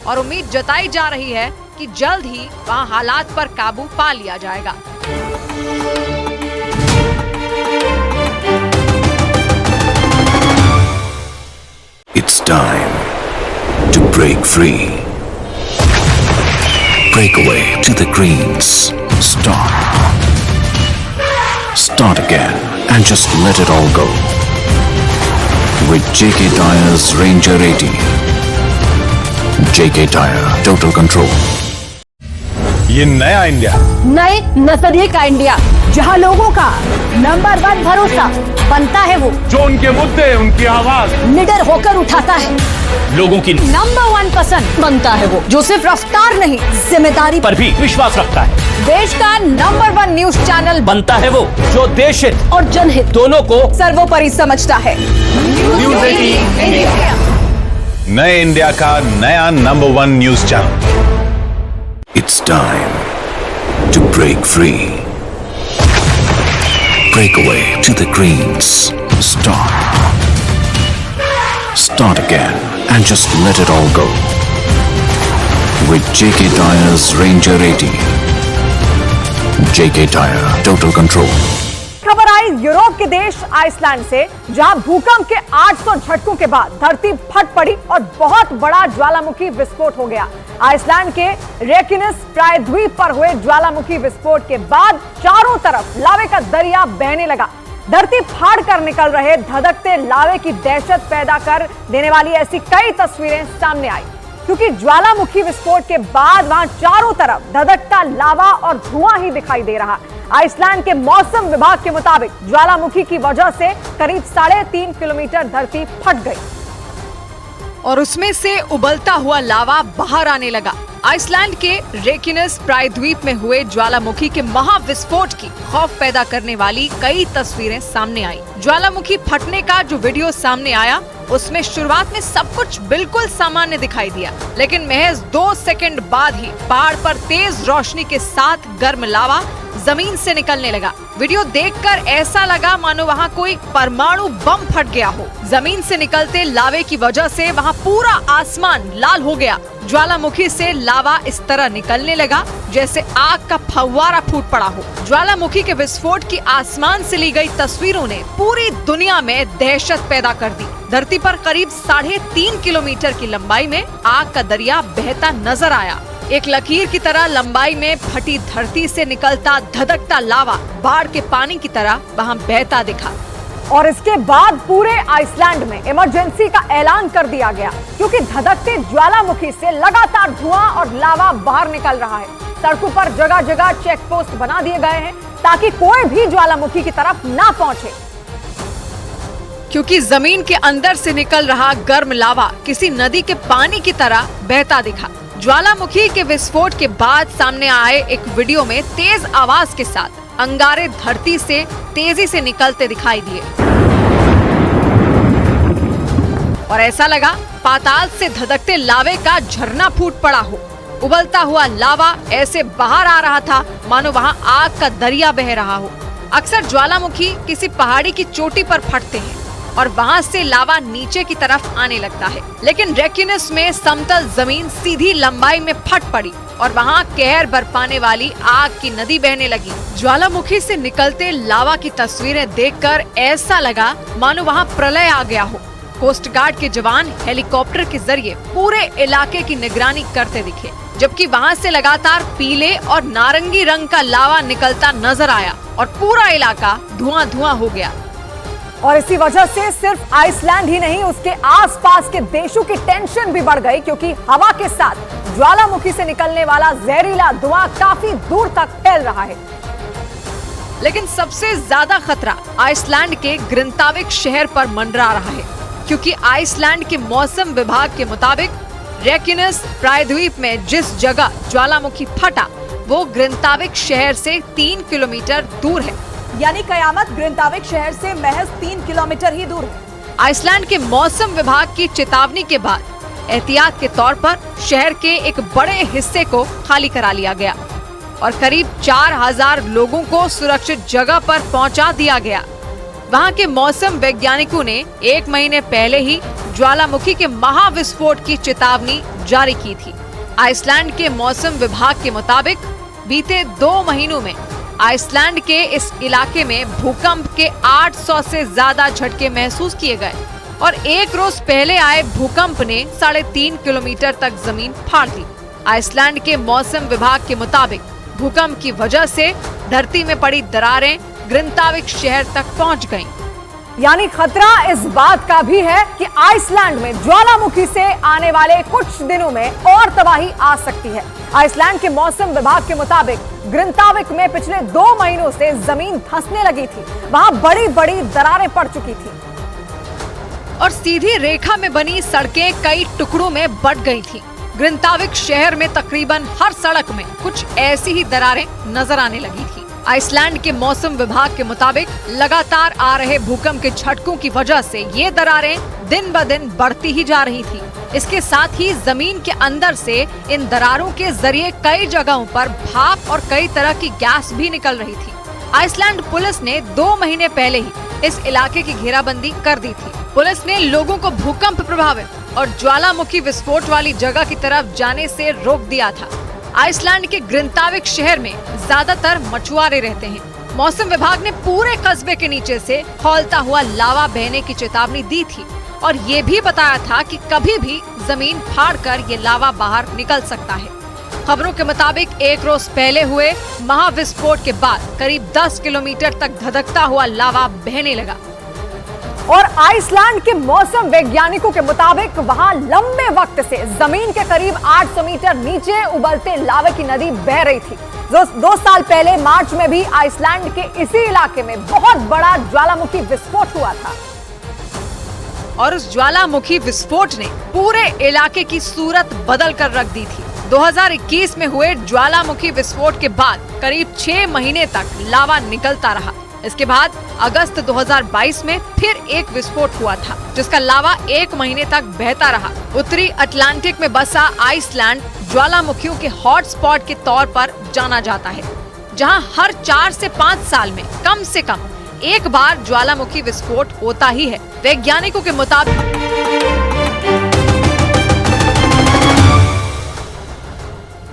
और उम्मीद जताई जा रही है कि जल्द ही वहां हालात पर काबू पा लिया जाएगा। It's time to break free. Break away to the greens. Start again and just let it all go. With JK Tyre's Ranger 80. JK Tyre, total control. ये नया इंडिया, नए नजरिए का इंडिया, जहां लोगों का नंबर 1 भरोसा बनता है वो जो उनके मुद्दे, उनकी आवाज निडर होकर उठाता है। लोगों की नंबर 1 पसंद बनता है वो जो सिर्फ रफ्तार नहीं जिम्मेदारी पर भी विश्वास रखता है। देश का नंबर 1 न्यूज चैनल बनता है वो जो देश हित और जनहित दोनों को सर्वोपरि समझता है। न्यूज़ 18 इंडिया, नए इंडिया का नया number 1 news channel. It's time to break free. Break away to the greens. Start again and just let it all go. With JK Tyre's Ranger 80. JK Tyre, total control. खबर आई Europe के देश Iceland से, जहां भूकंप के 800 झटकों के बाद धरती फट पड़ी और बहुत बड़ा ज्वालामुखी विस्फोट हो गया। आइसलैंड के रेकिनस प्रायद्वीप पर हुए ज्वालामुखी विस्फोट के बाद चारों तरफ लावे का दरिया बहने लगा। धरती फाड़ कर निकल रहे धधकते लावे की दहशत पैदा कर देने वाली ऐसी कई तस्वीरें सामने आई, क्योंकि ज्वालामुखी विस्फोट के बाद वहां चारों तरफ धधकता लावा और धुआं ही दिखाई दे रहा। आइसलैंड के मौसम विभाग के मुताबिक ज्वालामुखी की वजह से करीब 3.5 किलोमीटर धरती फट गई और उसमें से उबलता हुआ लावा बाहर आने लगा। आइसलैंड के रेकिनस प्रायद्वीप में हुए ज्वालामुखी के महाविस्फोट की खौफ पैदा करने वाली कई तस्वीरें सामने आई। ज्वालामुखी फटने का जो वीडियो सामने आया उसमें शुरुआत में सब कुछ बिल्कुल सामान्य दिखाई दिया, लेकिन महज 2 सेकंड बाद ही पहाड़ पर तेज रोशनी के साथ गर्म लावा जमीन से निकलने लगा। वीडियो देखकर ऐसा लगा मानो वहां कोई परमाणु बम फट गया हो। जमीन से निकलते लावे की वजह से वहां पूरा आसमान लाल हो गया। ज्वालामुखी से लावा इस तरह निकलने लगा जैसे आग का फव्वारा फूट पड़ा हो। ज्वालामुखी के विस्फोट की आसमान से ली गई तस्वीरों ने पूरी दुनिया में दहशत पैदा कर दी। धरती पर करीब 3.5 किलोमीटर की लंबाई में आग का दरिया बहता नजर आया। एक लकीर की तरह लंबाई में फटी धरती से निकलता धधकता लावा बाढ़ के पानी की तरह वहां बहता दिखा। और इसके बाद पूरे आइसलैंड में इमरजेंसी का ऐलान कर दिया गया, क्योंकि धधकते ज्वालामुखी से लगातार धुआं और लावा बाहर निकल रहा है। सड़कों पर जगह जगह चेक पोस्ट बना दिए गए हैं ताकि कोई भी ज्वालामुखी की तरफ ना पहुंचे, क्योंकि जमीन के अंदर से निकल रहा गर्म लावा किसी नदी के पानी की तरह बहता दिखा। ज्वालामुखी के विस्फोट के बाद सामने आए एक वीडियो में तेज आवाज के साथ अंगारे धरती से तेजी से निकलते दिखाई दिए और ऐसा लगा पाताल से धधकते लावे का झरना फूट पड़ा हो। उबलता हुआ लावा ऐसे बाहर आ रहा था मानो वहां आग का दरिया बह रहा हो। अक्सर ज्वालामुखी किसी पहाड़ी की चोटी पर फटते हैं और वहां से लावा नीचे की तरफ आने लगता है, लेकिन रेक्यूनस में समतल जमीन सीधी लंबाई में फट पड़ी और वहां कहर बरपाने वाली आग की नदी बहने लगी। ज्वालामुखी से निकलते लावा की तस्वीरें देखकर ऐसा लगा मानो वहां प्रलय आ गया हो। कोस्ट गार्ड के जवान हेलीकॉप्टर के जरिए पूरे इलाके की निगरानी करते दिखे, जबकि वहां से लगातार पीले और नारंगी रंग का लावा निकलता नजर आया और पूरा इलाका धुआं धुआं हो गया। और इसी वजह से सिर्फ आइसलैंड ही नहीं, उसके आसपास के देशों की टेंशन भी बढ़ गई, क्योंकि हवा के साथ ज्वालामुखी से निकलने वाला जहरीला धुआं काफी दूर तक फैल रहा है। लेकिन सबसे ज्यादा खतरा आइसलैंड के ग्रिंताविक शहर पर मंडरा रहा है, क्योंकि आइसलैंड के मौसम विभाग के मुताबिक रेक्यूनस प्रायद्वीप में जिस जगह ज्वालामुखी फटा वो ग्रिंताविक शहर से 3 किलोमीटर दूर है। यानी कयामत ग्रिंताविक शहर से महज 3 किलोमीटर ही दूर है। आइसलैंड के मौसम विभाग की चेतावनी के बाद एहतियात के तौर पर शहर के एक बड़े हिस्से को खाली करा लिया गया और करीब 4000 लोगों को सुरक्षित जगह पर पहुंचा दिया गया। वहां के मौसम वैज्ञानिकों ने 1 महीने पहले ही ज्वालामुखी के महाविस्फोट की चेतावनी जारी की थी। आइसलैंड के मौसम विभाग के मुताबिक बीते 2 महीनों में आइसलैंड के इस इलाके में भूकंप के 800 से ज्यादा झटके महसूस किए गए और एक रोज पहले आए भूकंप ने 3.5 किलोमीटर तक जमीन फाड़ दी। आइसलैंड के मौसम विभाग के मुताबिक भूकंप की वजह से धरती में पड़ी दरारें ग्रिंताविक शहर तक पहुंच गईं। यानी खतरा इस बात का भी है कि आइसलैंड में ज्वालामुखी से आने वाले कुछ दिनों में और तबाही आ सकती है। आइसलैंड के मौसम विभाग के मुताबिक ग्रिंताविक में पिछले 2 महीनों से जमीन धंसने लगी थी, वहां बड़ी बड़ी दरारें पड़ चुकी थी और सीधी रेखा में बनी सड़कें कई टुकड़ों में बंट गई थी। ग्रिंताविक शहर में तकरीबन हर सड़क में कुछ ऐसी ही दरारें नजर आने लगी थी। आइसलैंड के मौसम विभाग के मुताबिक लगातार आ रहे भूकंप के झटकों की वजह से ये दरारें दिन ब दिन बढ़ती ही जा रही थी। इसके साथ ही जमीन के अंदर से इन दरारों के जरिए कई जगहों पर भाप और कई तरह की गैस भी निकल रही थी। आइसलैंड पुलिस ने 2 महीने पहले ही इस इलाके की घेराबंदी कर दी थी। पुलिस ने लोगों को भूकंप प्रभावित और ज्वालामुखी विस्फोट वाली जगह की तरफ जाने से रोक दिया था। आइसलैंड के ग्रिंताविक शहर में ज्यादातर मछुआरे रहते हैं। मौसम विभाग ने पूरे कस्बे के नीचे से खौलता हुआ लावा बहने की चेतावनी दी थी और ये भी बताया था कि कभी भी जमीन फाड़कर ये लावा बाहर निकल सकता है। खबरों के मुताबिक एक रोज पहले हुए महाविस्फोट के बाद करीब 10 किलोमीटर तक धधकता हुआ लावा बहने लगा और आइसलैंड के मौसम वैज्ञानिकों के मुताबिक वहां लंबे वक्त से जमीन के करीब 800 मीटर नीचे उबलते लावे की नदी बह रही थी। 2 साल पहले मार्च में भी आइसलैंड के इसी इलाके में बहुत बड़ा ज्वालामुखी विस्फोट हुआ था और उस ज्वालामुखी विस्फोट ने पूरे इलाके की सूरत बदल कर रख दी थी। 2021 में हुए ज्वालामुखी विस्फोट के बाद करीब 6 महीने तक लावा निकलता रहा। इसके बाद अगस्त 2022 में फिर एक विस्फोट हुआ था, जिसका लावा 1 महीने तक बहता रहा। उत्तरी अटलांटिक में बसा आइसलैंड ज्वालामुखियों के हॉटस्पॉट के तौर पर जाना जाता है, जहां हर 4 से 5 साल में कम से कम एक बार ज्वालामुखी विस्फोट होता ही है। वैज्ञानिकों के मुताबिक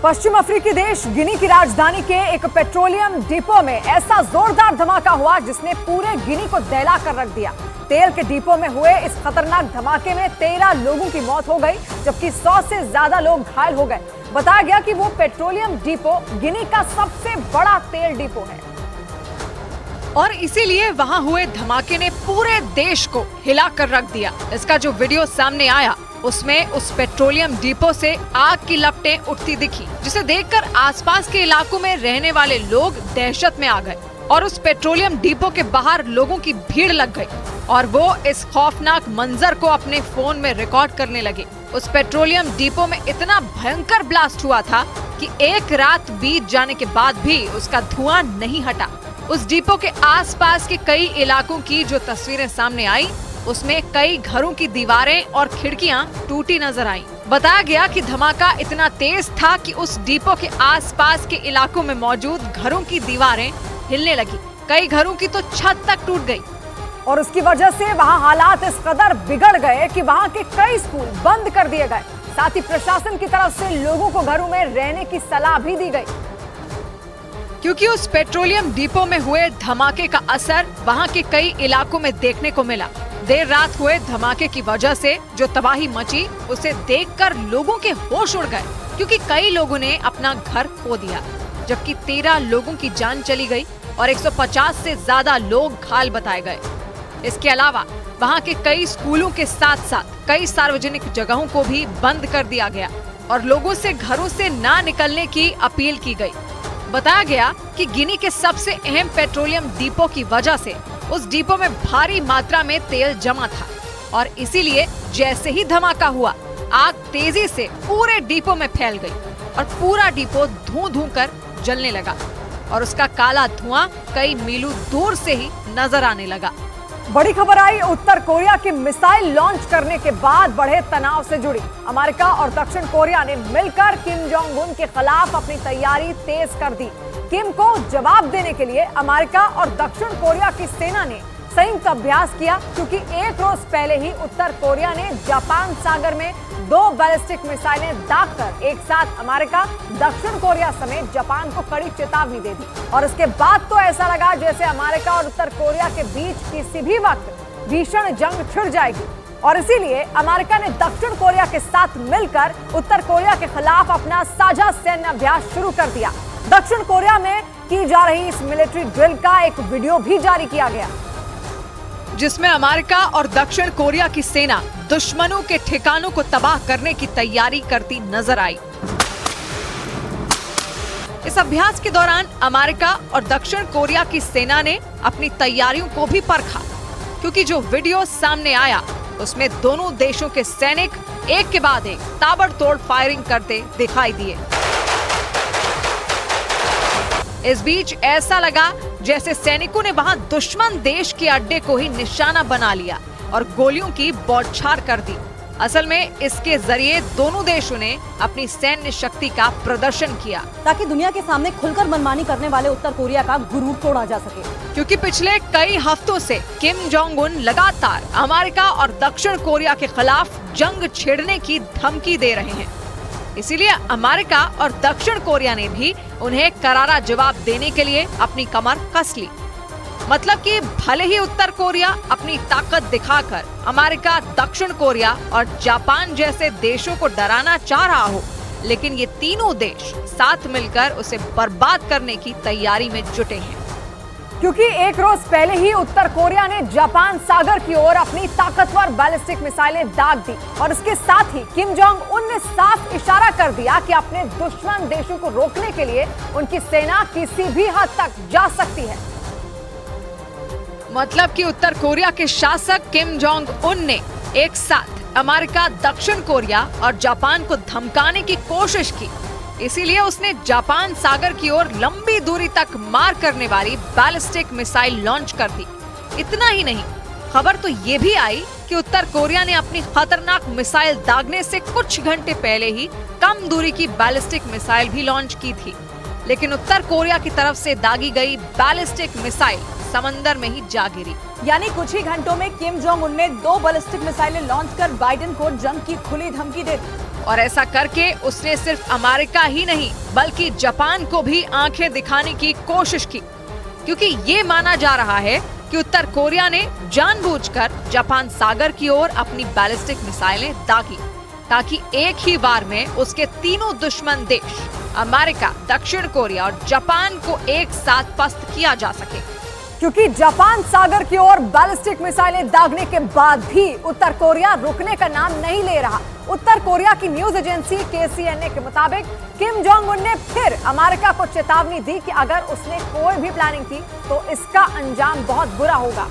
पश्चिम अफ्रीकी देश गिनी की राजधानी के एक पेट्रोलियम डिपो में ऐसा जोरदार धमाका हुआ जिसने पूरे गिनी को दहला कर रख दिया। तेल के डिपो में हुए इस खतरनाक धमाके में 13 लोगों की मौत हो गई, जबकि 100 से ज्यादा लोग घायल हो गए। बताया गया कि वो पेट्रोलियम डिपो गिनी का सबसे बड़ा तेल डिपो है और इसीलिए वहां हुए धमाके ने पूरे देश को हिला कर रख दिया। इसका जो वीडियो सामने आया उसमें उस पेट्रोलियम डिपो से आग की लपटें उठती दिखी, जिसे देखकर आसपास के इलाकों में रहने वाले लोग दहशत में आ गए। और उस पेट्रोलियम डिपो के बाहर लोगों की भीड़ लग गई और वो इस खौफनाक मंजर को अपने फोन में रिकॉर्ड करने लगे। उस पेट्रोलियम डिपो में इतना भयंकर ब्लास्ट हुआ था कि एक रात बीत जाने के बाद भी उसका धुआं नहीं हटा। उस डिपो के आसपास के कई इलाकों की जो तस्वीरें सामने आई, उसमें कई घरों की दीवारें और खिड़कियां टूटी नजर आईं। बताया गया कि धमाका इतना तेज था कि उस डिपो के आसपास के इलाकों में मौजूद घरों की दीवारें हिलने लगी। कई घरों की तो छत तक टूट गई और उसकी वजह से वहां हालात इस कदर बिगड़ गए कि वहां के कई स्कूल बंद कर दिए गए। साथ ही प्रशासन की तरफ से लोगों को घरों में रहने की सलाह भी दी गई, क्योंकि उस पेट्रोलियम डिपो में हुए धमाके का असर वहां के कई इलाकों में देखने को मिला। देर रात हुए धमाके की वजह से जो तबाही मची, उसे देखकर लोगों के होश उड़ गए, क्योंकि कई लोगों ने अपना घर खो दिया, जबकि 13 लोगों की जान चली गई और 150 से ज्यादा लोग घायल बताए गए। इसके अलावा वहां के कई स्कूलों के साथ साथ कई सार्वजनिक जगहों को भी बंद कर दिया गया और लोगों से घरों से ना निकलने की अपील की गई। बताया गया कि गिनी के सबसे अहम पेट्रोलियम डिपो की वजह से उस डिपो में भारी मात्रा में तेल जमा था और इसीलिए जैसे ही धमाका हुआ, आग तेजी से पूरे डिपो में फैल गई और पूरा डिपो धुआं कर जलने लगा और उसका काला धुआं कई मीलों दूर से ही नजर आने लगा। बड़ी खबर आई उत्तर कोरिया की मिसाइल लॉन्च करने के बाद बढ़े तनाव से जुड़ी। अमेरिका और दक्षिण कोरिया ने मिलकर किम जोंग उन के खिलाफ अपनी तैयारी तेज कर दी। किम को जवाब देने के लिए अमेरिका और दक्षिण कोरिया की सेना ने संयुक्त अभ्यास किया, क्योंकि एक रोज पहले ही उत्तर कोरिया ने जापान सागर में 2 बैलिस्टिक मिसाइलें दागकर एक साथ अमेरिका, दक्षिण कोरिया समेत जापान को कड़ी चेतावनी दे दी। और इसके बाद तो ऐसा लगा जैसे अमेरिका और उत्तर कोरिया के बीच किसी भी वक्त भीषण जंग छिड़ जाएगी और इसीलिए अमेरिका ने दक्षिण कोरिया के साथ मिलकर उत्तर कोरिया के खिलाफ अपना साझा सैन्य अभ्यास शुरू कर दिया। दक्षिण कोरिया में की जा रही इस मिलिट्री ड्रिल का एक वीडियो भी जारी किया गया, जिसमें अमेरिका और दक्षिण कोरिया की सेना दुश्मनों के ठिकानों को तबाह करने की तैयारी करती नजर आई। इस अभ्यास के दौरान अमेरिका और दक्षिण कोरिया की सेना ने अपनी तैयारियों को भी परखा, क्योंकि जो वीडियो सामने आया उसमें दोनों देशों के सैनिक एक के बाद एक ताबड़तोड़ फायरिंग करते दिखाई दिए। इस बीच ऐसा लगा जैसे सैनिकों ने वहां दुश्मन देश के अड्डे को ही निशाना बना लिया और गोलियों की बौछार कर दी। असल में इसके जरिए दोनों देशों ने अपनी सैन्य शक्ति का प्रदर्शन किया, ताकि दुनिया के सामने खुलकर मनमानी करने वाले उत्तर कोरिया का गुरूर तोड़ा जा सके। क्योंकि पिछले कई हफ्तों से किम जोंग उन लगातार अमेरिका और दक्षिण कोरिया के खिलाफ जंग छेड़ने की धमकी दे रहे हैं। इसीलिए अमेरिका और दक्षिण कोरिया ने भी उन्हें करारा जवाब देने के लिए अपनी कमर कस ली। मतलब कि भले ही उत्तर कोरिया अपनी ताकत दिखाकर अमेरिका, दक्षिण कोरिया और जापान जैसे देशों को डराना चाह रहा हो, लेकिन ये तीनों देश साथ मिलकर उसे बर्बाद करने की तैयारी में जुटे हैं। क्योंकि एक रोज पहले ही उत्तर कोरिया ने जापान सागर की ओर अपनी ताकतवर बैलिस्टिक मिसाइलें दाग दी और इसके साथ ही किम जोंग उन ने साफ इशारा कर दिया कि अपने दुश्मन देशों को रोकने के लिए उनकी सेना किसी भी हद तक जा सकती है। मतलब कि उत्तर कोरिया के शासक किम जोंग उन ने एक साथ अमेरिका, दक्षिण कोरिया और जापान को धमकाने की कोशिश की। इसीलिए उसने जापान सागर की ओर लंबी दूरी तक मार करने वाली बैलिस्टिक मिसाइल लॉन्च कर दी। इतना ही नहीं, खबर तो ये भी आई कि उत्तर कोरिया ने अपनी खतरनाक मिसाइल दागने से कुछ घंटे पहले ही कम दूरी की बैलिस्टिक मिसाइल भी लॉन्च की थी। लेकिन उत्तर कोरिया की तरफ से दागी गई बैलिस्टिक मिसाइल समंदर में ही जा गिरी। यानी कुछ ही घंटों में किम जोंग उन ने 2 बैलिस्टिक मिसाइलें लॉन्च कर बाइडेन को जंग की खुली धमकी दे दी। और ऐसा करके उसने सिर्फ अमेरिका ही नहीं बल्कि जापान को भी आंखें दिखाने की कोशिश की, क्योंकि ये माना जा रहा है कि उत्तर कोरिया ने जानबूझकर जापान सागर की ओर अपनी बैलिस्टिक मिसाइलें दागी, ताकि एक ही बार में उसके तीनों दुश्मन देश अमेरिका, दक्षिण कोरिया और जापान को एक साथ पस्त किया जा सके। क्योंकि जापान सागर की ओर बैलिस्टिक मिसाइलें दागने के बाद भी उत्तर कोरिया रुकने का नाम नहीं ले रहा। उत्तर कोरिया की न्यूज एजेंसी KCNA के मुताबिक किम जोंग उन ने फिर अमेरिका को चेतावनी दी कि अगर उसने कोई भी प्लानिंग की तो इसका अंजाम बहुत बुरा होगा।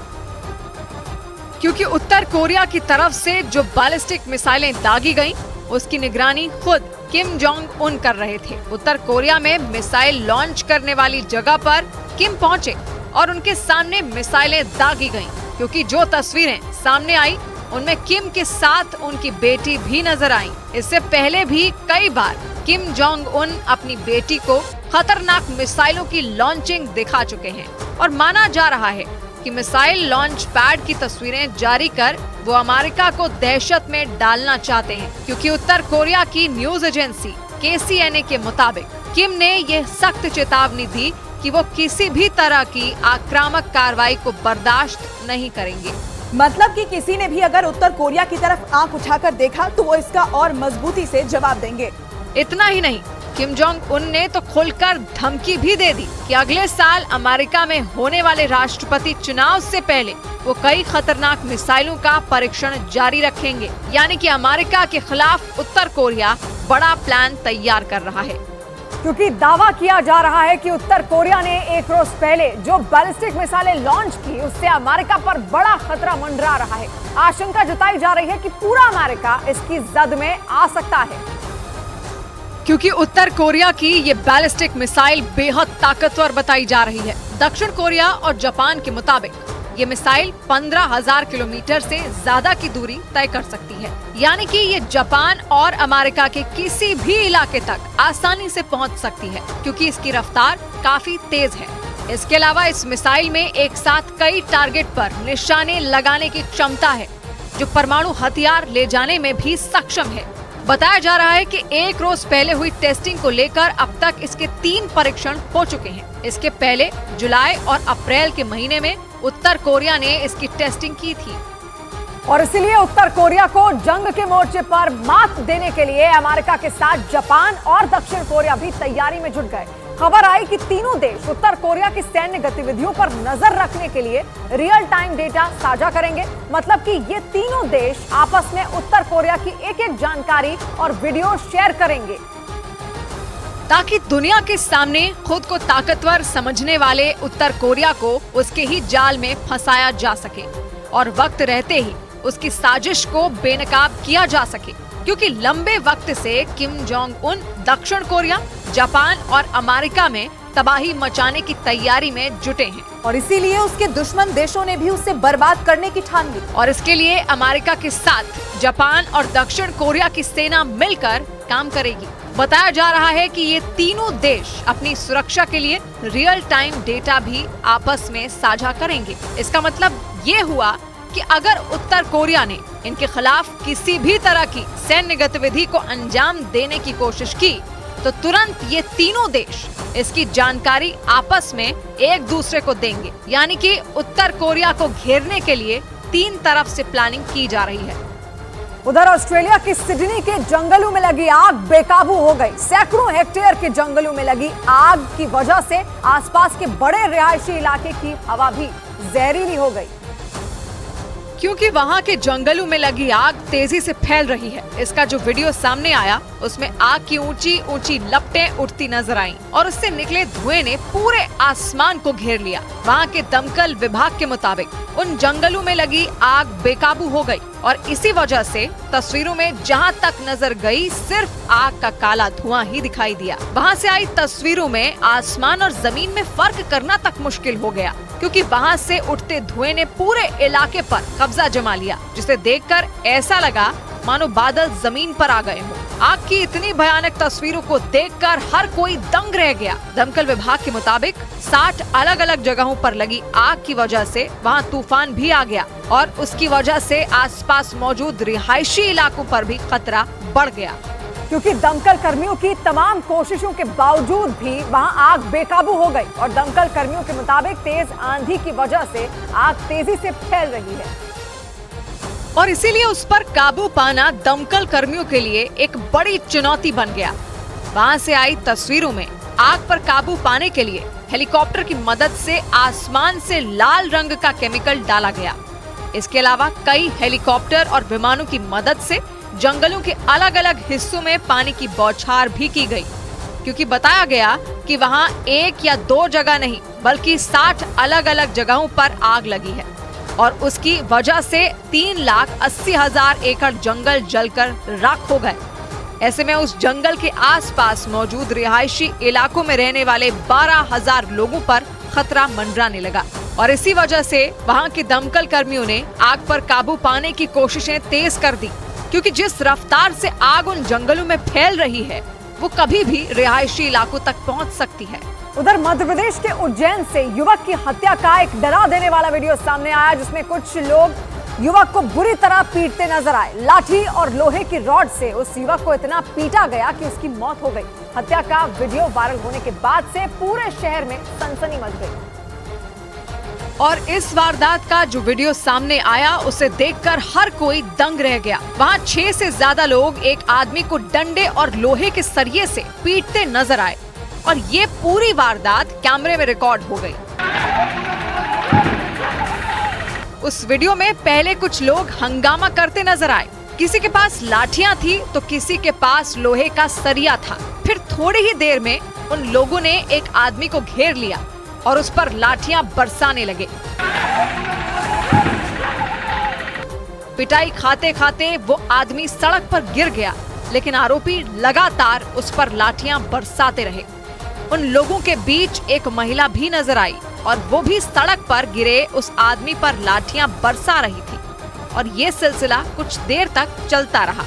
क्योंकि उत्तर कोरिया की तरफ से जो बैलिस्टिक मिसाइलें दागी गईं, उसकी निगरानी खुद किम जोंग उन कर रहे थे। उत्तर कोरिया में मिसाइल लॉन्च करने वाली जगह पर किम पहुंचे और उनके सामने मिसाइलें दागी गईं। क्योंकि जो तस्वीरें सामने आई उनमें किम के साथ उनकी बेटी भी नजर आई। इससे पहले भी कई बार किम जोंग उन अपनी बेटी को खतरनाक मिसाइलों की लॉन्चिंग दिखा चुके हैं और माना जा रहा है कि मिसाइल लॉन्च पैड की तस्वीरें जारी कर वो अमेरिका को दहशत में डालना चाहते हैं। क्योंकि उत्तर कोरिया की न्यूज एजेंसी KCNA के मुताबिक किम ने यह सख्त चेतावनी दी कि वो किसी भी तरह की आक्रामक कार्रवाई को बर्दाश्त नहीं करेंगे। मतलब कि किसी ने भी अगर उत्तर कोरिया की तरफ आंख उठाकर देखा तो वो इसका और मजबूती से जवाब देंगे। इतना ही नहीं, किम जोंग उन ने तो खुलकर धमकी भी दे दी कि अगले साल अमेरिका में होने वाले राष्ट्रपति चुनाव से पहले वो कई खतरनाक मिसाइलों का परीक्षण जारी रखेंगे। यानी कि अमेरिका के खिलाफ उत्तर कोरिया बड़ा प्लान तैयार कर रहा है। क्योंकि दावा किया जा रहा है कि उत्तर कोरिया ने एक रोज पहले जो बैलिस्टिक मिसाइलें लॉन्च की उससे अमेरिका पर बड़ा खतरा मंडरा रहा है। आशंका जताई जा रही है कि पूरा अमेरिका इसकी जद में आ सकता है। क्योंकि उत्तर कोरिया की ये बैलिस्टिक मिसाइल बेहद ताकतवर बताई जा रही है। दक्षिण कोरिया और जापान के मुताबिक ये मिसाइल 15,000 किलोमीटर से ज्यादा की दूरी तय कर सकती है। यानी कि ये जापान और अमेरिका के किसी भी इलाके तक आसानी से पहुंच सकती है, क्योंकि इसकी रफ्तार काफी तेज है। इसके अलावा इस मिसाइल में एक साथ कई टारगेट पर निशाने लगाने की क्षमता है, जो परमाणु हथियार ले जाने में भी सक्षम है। बताया जा रहा है कि एक रोज पहले हुई टेस्टिंग को लेकर अब तक इसके 3 परीक्षण हो चुके हैं। इसके पहले जुलाई और अप्रैल के महीने में उत्तर कोरिया ने इसकी टेस्टिंग की थी और इसीलिए उत्तर कोरिया को जंग के मोर्चे पर मात देने के लिए अमेरिका के साथ जापान और दक्षिण कोरिया भी तैयारी में जुट गए। खबर आई कि तीनों देश उत्तर कोरिया की सैन्य गतिविधियों पर नजर रखने के लिए रियल टाइम डेटा साझा करेंगे। मतलब कि ये तीनों देश आपस में उत्तर कोरिया की एक-एक जानकारी और वीडियो शेयर करेंगे, ताकि दुनिया के सामने खुद को ताकतवर समझने वाले उत्तर कोरिया को उसके ही जाल में फंसाया जा सके और वक्त रहते ही उसकी साजिश को बेनकाब किया जा सके। क्योंकि लंबे वक्त से किम जोंग उन दक्षिण कोरिया, जापान और अमेरिका में तबाही मचाने की तैयारी में जुटे हैं और इसीलिए उसके दुश्मन देशों ने भी उसे बर्बाद करने की ठान ली। और इसके लिए अमेरिका के साथ जापान और दक्षिण कोरिया की सेना मिलकर काम करेगी। बताया जा रहा है कि ये तीनों देश अपनी सुरक्षा के लिए रियल टाइम डेटा भी आपस में साझा करेंगे। इसका मतलब ये हुआ कि अगर उत्तर कोरिया ने इनके खिलाफ किसी भी तरह की सैन्य गतिविधि को अंजाम देने की कोशिश की तो तुरंत ये तीनों देश इसकी जानकारी आपस में एक दूसरे को देंगे। यानी कि उत्तर कोरिया को घेरने के लिए 3 तरफ से प्लानिंग की जा रही है। उधर ऑस्ट्रेलिया की सिडनी के जंगलों में लगी आग बेकाबू हो गई। सैकड़ों हेक्टेयर के जंगलों में लगी आग की वजह से आसपास के बड़े रिहायशी इलाके की हवा भी जहरीली हो गई। क्योंकि वहाँ के जंगलों में लगी आग तेजी से फैल रही है। इसका जो वीडियो सामने आया उसमें आग की ऊंची ऊंची लपटें उठती नजर आईं और उससे निकले धुएं ने पूरे आसमान को घेर लिया। वहाँ के दमकल विभाग के मुताबिक उन जंगलों में लगी आग बेकाबू हो गई और इसी वजह से तस्वीरों में जहाँ तक नजर गई सिर्फ आग का काला धुआं ही दिखाई दिया। वहाँ से आई तस्वीरों में आसमान और जमीन में फर्क करना तक मुश्किल हो गया, क्योंकि वहाँ से उठते धुएं ने पूरे इलाके पर कब्जा जमा लिया, जिसे देखकर ऐसा लगा मानो बादल जमीन पर आ गए हों। आग की इतनी भयानक तस्वीरों को देखकर हर कोई दंग रह गया। दमकल विभाग के मुताबिक 60 अलग अलग जगहों पर लगी आग की वजह से वहां तूफान भी आ गया और उसकी वजह से आसपास मौजूद रिहायशी इलाकों पर भी खतरा बढ़ गया। क्योंकि दमकल कर्मियों की तमाम कोशिशों के बावजूद भी वहां आग बेकाबू हो गई और दमकल कर्मियों के मुताबिक तेज आंधी की वजह से आग तेजी से फैल रही है और इसीलिए उस पर काबू पाना दमकल कर्मियों के लिए एक बड़ी चुनौती बन गया। वहां से आई तस्वीरों में आग पर काबू पाने के लिए हेलीकॉप्टर की मदद से आसमान से लाल रंग का केमिकल डाला गया। इसके अलावा कई हेलीकॉप्टर और विमानों की मदद से जंगलों के अलग अलग हिस्सों में पानी की बौछार भी की गई, क्योंकि बताया गया कि वहां 1 या 2 जगह नहीं बल्कि 60 अलग अलग जगहों पर आग लगी है और उसकी वजह से 3,80,000 एकड़ जंगल जलकर राख हो गए। ऐसे में उस जंगल के आसपास मौजूद रिहायशी इलाकों में रहने वाले 12,000 लोगों पर खतरा मंडराने लगा और इसी वजह से वहां के दमकल कर्मियों ने आग पर काबू पाने की कोशिशें तेज कर दी, क्योंकि जिस रफ्तार से आग उन जंगलों में फैल रही है वो कभी भी रिहायशी इलाकों तक पहुंच सकती है। उधर मध्य प्रदेश के उज्जैन से युवक की हत्या का एक डरा देने वाला वीडियो सामने आया, जिसमें कुछ लोग युवक को बुरी तरह पीटते नजर आए। लाठी और लोहे की रॉड से उस युवक को इतना पीटा गया कि उसकी मौत हो गई। हत्या का वीडियो वायरल होने के बाद से पूरे शहर में सनसनी मच गई। और इस वारदात का जो वीडियो सामने आया उसे देखकर हर कोई दंग रह गया। वहां 6 से ज्यादा लोग एक आदमी को डंडे और लोहे के सरिये से पीटते नजर आए और ये पूरी वारदात कैमरे में रिकॉर्ड हो गई। उस वीडियो में पहले कुछ लोग हंगामा करते नजर आए। किसी के पास लाठियां थी तो किसी के पास लोहे का सरिया था। फिर थोड़ी ही देर में उन लोगों ने एक आदमी को घेर लिया और उस पर लाठियां बरसाने लगे। पिटाई खाते खाते वो आदमी सड़क पर गिर गया, लेकिन आरोपी लगातार उस पर लाठियां बरसाते रहे। उन लोगों के बीच एक महिला भी नजर आई और वो भी सड़क पर गिरे उस आदमी पर लाठियां बरसा रही थी और ये सिलसिला कुछ देर तक चलता रहा।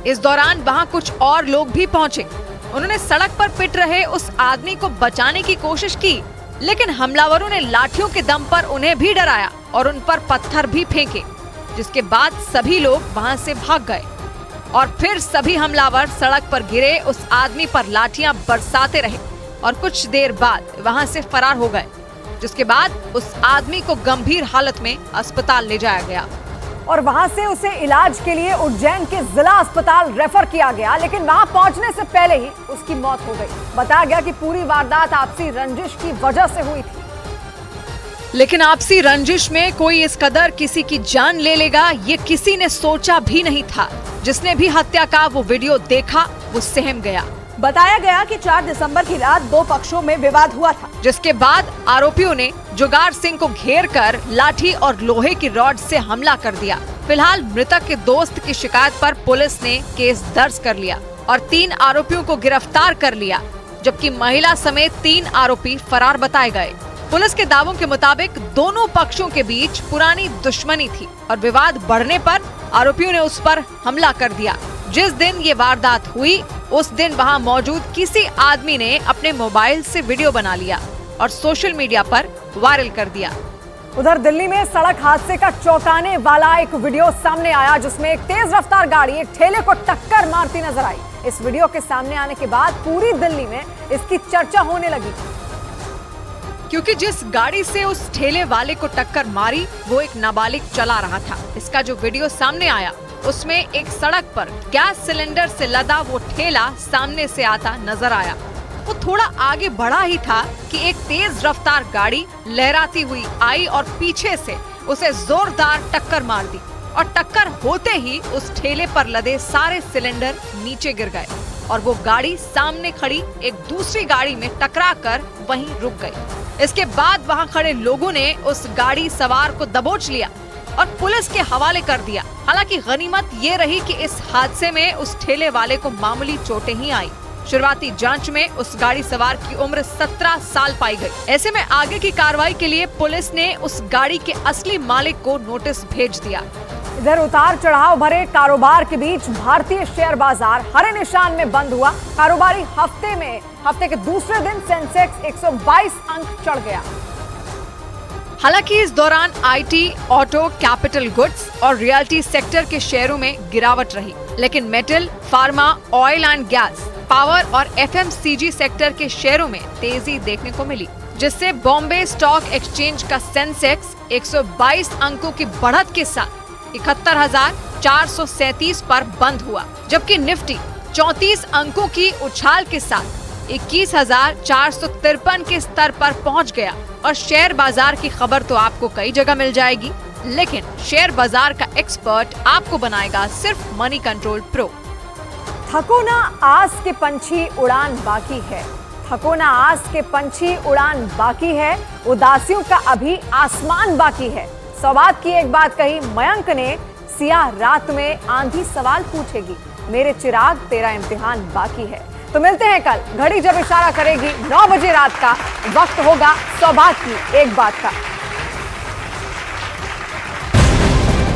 इस दौरान वहां कुछ और लोग भी पहुंचे। उन्होंने सड़क पर पिट रहे उस आदमी को बचाने की कोशिश की, लेकिन हमलावरों ने लाठियों के दम पर उन्हें भी डराया और उन पर पत्थर भी फेंके, जिसके बाद सभी लोग वहां से भाग गए और फिर सभी हमलावर सड़क पर गिरे उस आदमी पर लाठियां बरसाते रहे और कुछ देर बाद वहां से फरार हो गए, जिसके बाद उस आदमी को गंभीर हालत में अस्पताल ले जाया गया और वहां से उसे इलाज के लिए उज्जैन के जिला अस्पताल रेफर किया गया, लेकिन वहां पहुंचने से पहले ही उसकी मौत हो गई। बताया गया कि पूरी वारदात आपसी रंजिश की वजह से हुई थी। लेकिन आपसी रंजिश में कोई इस कदर किसी की जान ले लेगा ये किसी ने सोचा भी नहीं था। जिसने भी हत्या का वो वीडियो देखा वो सहम गया। बताया गया कि 4 दिसंबर की रात 2 पक्षों में विवाद हुआ था, जिसके बाद आरोपियों ने जुगाड़ सिंह को घेर कर लाठी और लोहे की रॉड से हमला कर दिया। फिलहाल मृतक के दोस्त की शिकायत पर पुलिस ने केस दर्ज कर लिया और 3 आरोपियों को गिरफ्तार कर लिया, जबकि महिला समेत 3 आरोपी फरार बताए गए। पुलिस के दावों के मुताबिक दोनों पक्षों के बीच पुरानी दुश्मनी थी और विवाद बढ़ने पर आरोपियों ने उस पर हमला कर दिया। जिस दिन ये वारदात हुई उस दिन वहां मौजूद किसी आदमी ने अपने मोबाइल से वीडियो बना लिया और सोशल मीडिया पर वायरल कर दिया। उधर दिल्ली में सड़क हादसे का चौंकाने वाला एक वीडियो सामने आया, जिसमें एक तेज रफ्तार गाड़ी एक ठेले को टक्कर मारती नजर आई। इस वीडियो के सामने आने के बाद पूरी दिल्ली में इसकी चर्चा होने लगी, क्योंकि जिस गाड़ी से उस ठेले वाले को टक्कर मारी वो एक नाबालिग चला रहा था। इसका जो वीडियो सामने आया उसमें एक सड़क पर गैस सिलेंडर से लदा वो ठेला सामने से आता नजर आया। वो थोड़ा आगे बढ़ा ही था कि एक तेज रफ्तार गाड़ी लहराती हुई आई और पीछे से उसे जोरदार टक्कर मार दी और टक्कर होते ही उस ठेले पर लदे सारे सिलेंडर नीचे गिर गए और वो गाड़ी सामने खड़ी एक दूसरी गाड़ी में टकराकर वहीं रुक गई। इसके बाद वहां खड़े लोगों ने उस गाड़ी सवार को दबोच लिया और पुलिस के हवाले कर दिया। हालांकि गनीमत ये रही कि इस हादसे में उस ठेले वाले को मामूली चोटें ही आई। शुरुआती जांच में उस गाड़ी सवार की उम्र 17 साल पाई गई। ऐसे में आगे की कार्रवाई के लिए पुलिस ने उस गाड़ी के असली मालिक को नोटिस भेज दिया। इधर उतार चढ़ाव भरे कारोबार के बीच भारतीय शेयर बाजार हरे निशान में बंद हुआ। कारोबारी हफ्ते के दूसरे दिन सेंसेक्स 122 अंक चढ़ गया। हालांकि इस दौरान आईटी, ऑटो, कैपिटल गुड्स और रियल्टी सेक्टर के शेयरों में गिरावट रही, लेकिन metal, pharma, oil and gas, power और एफएमसीजी सेक्टर के शेयरों में तेजी देखने को मिली, जिससे बॉम्बे स्टॉक एक्सचेंज का सेंसेक्स 122 अंकों की बढ़त के साथ 71,437 पर बंद हुआ, जबकि निफ्टी 34 अंकों की उछाल के साथ 21,453 के स्तर पर पहुंच गया। और शेयर बाजार की खबर तो आपको कई जगह मिल जाएगी, लेकिन शेयर बाजार का एक्सपर्ट आपको बनाएगा सिर्फ मनी कंट्रोल प्रो। थको ना आस के पंछी उड़ान बाकी है, थको ना आस के पंछी उड़ान बाकी है, उदासियों का अभी आसमान बाकी है। सौगात की एक बात कही मयंक ने, सियाह रात में आंधी सवाल पूछेगी, मेरे चिराग तेरा इम्तिहान बाकी है। तो मिलते हैं कल, घड़ी जब इशारा करेगी 9 बजे रात का, वक्त होगा सौगात की एक बात का।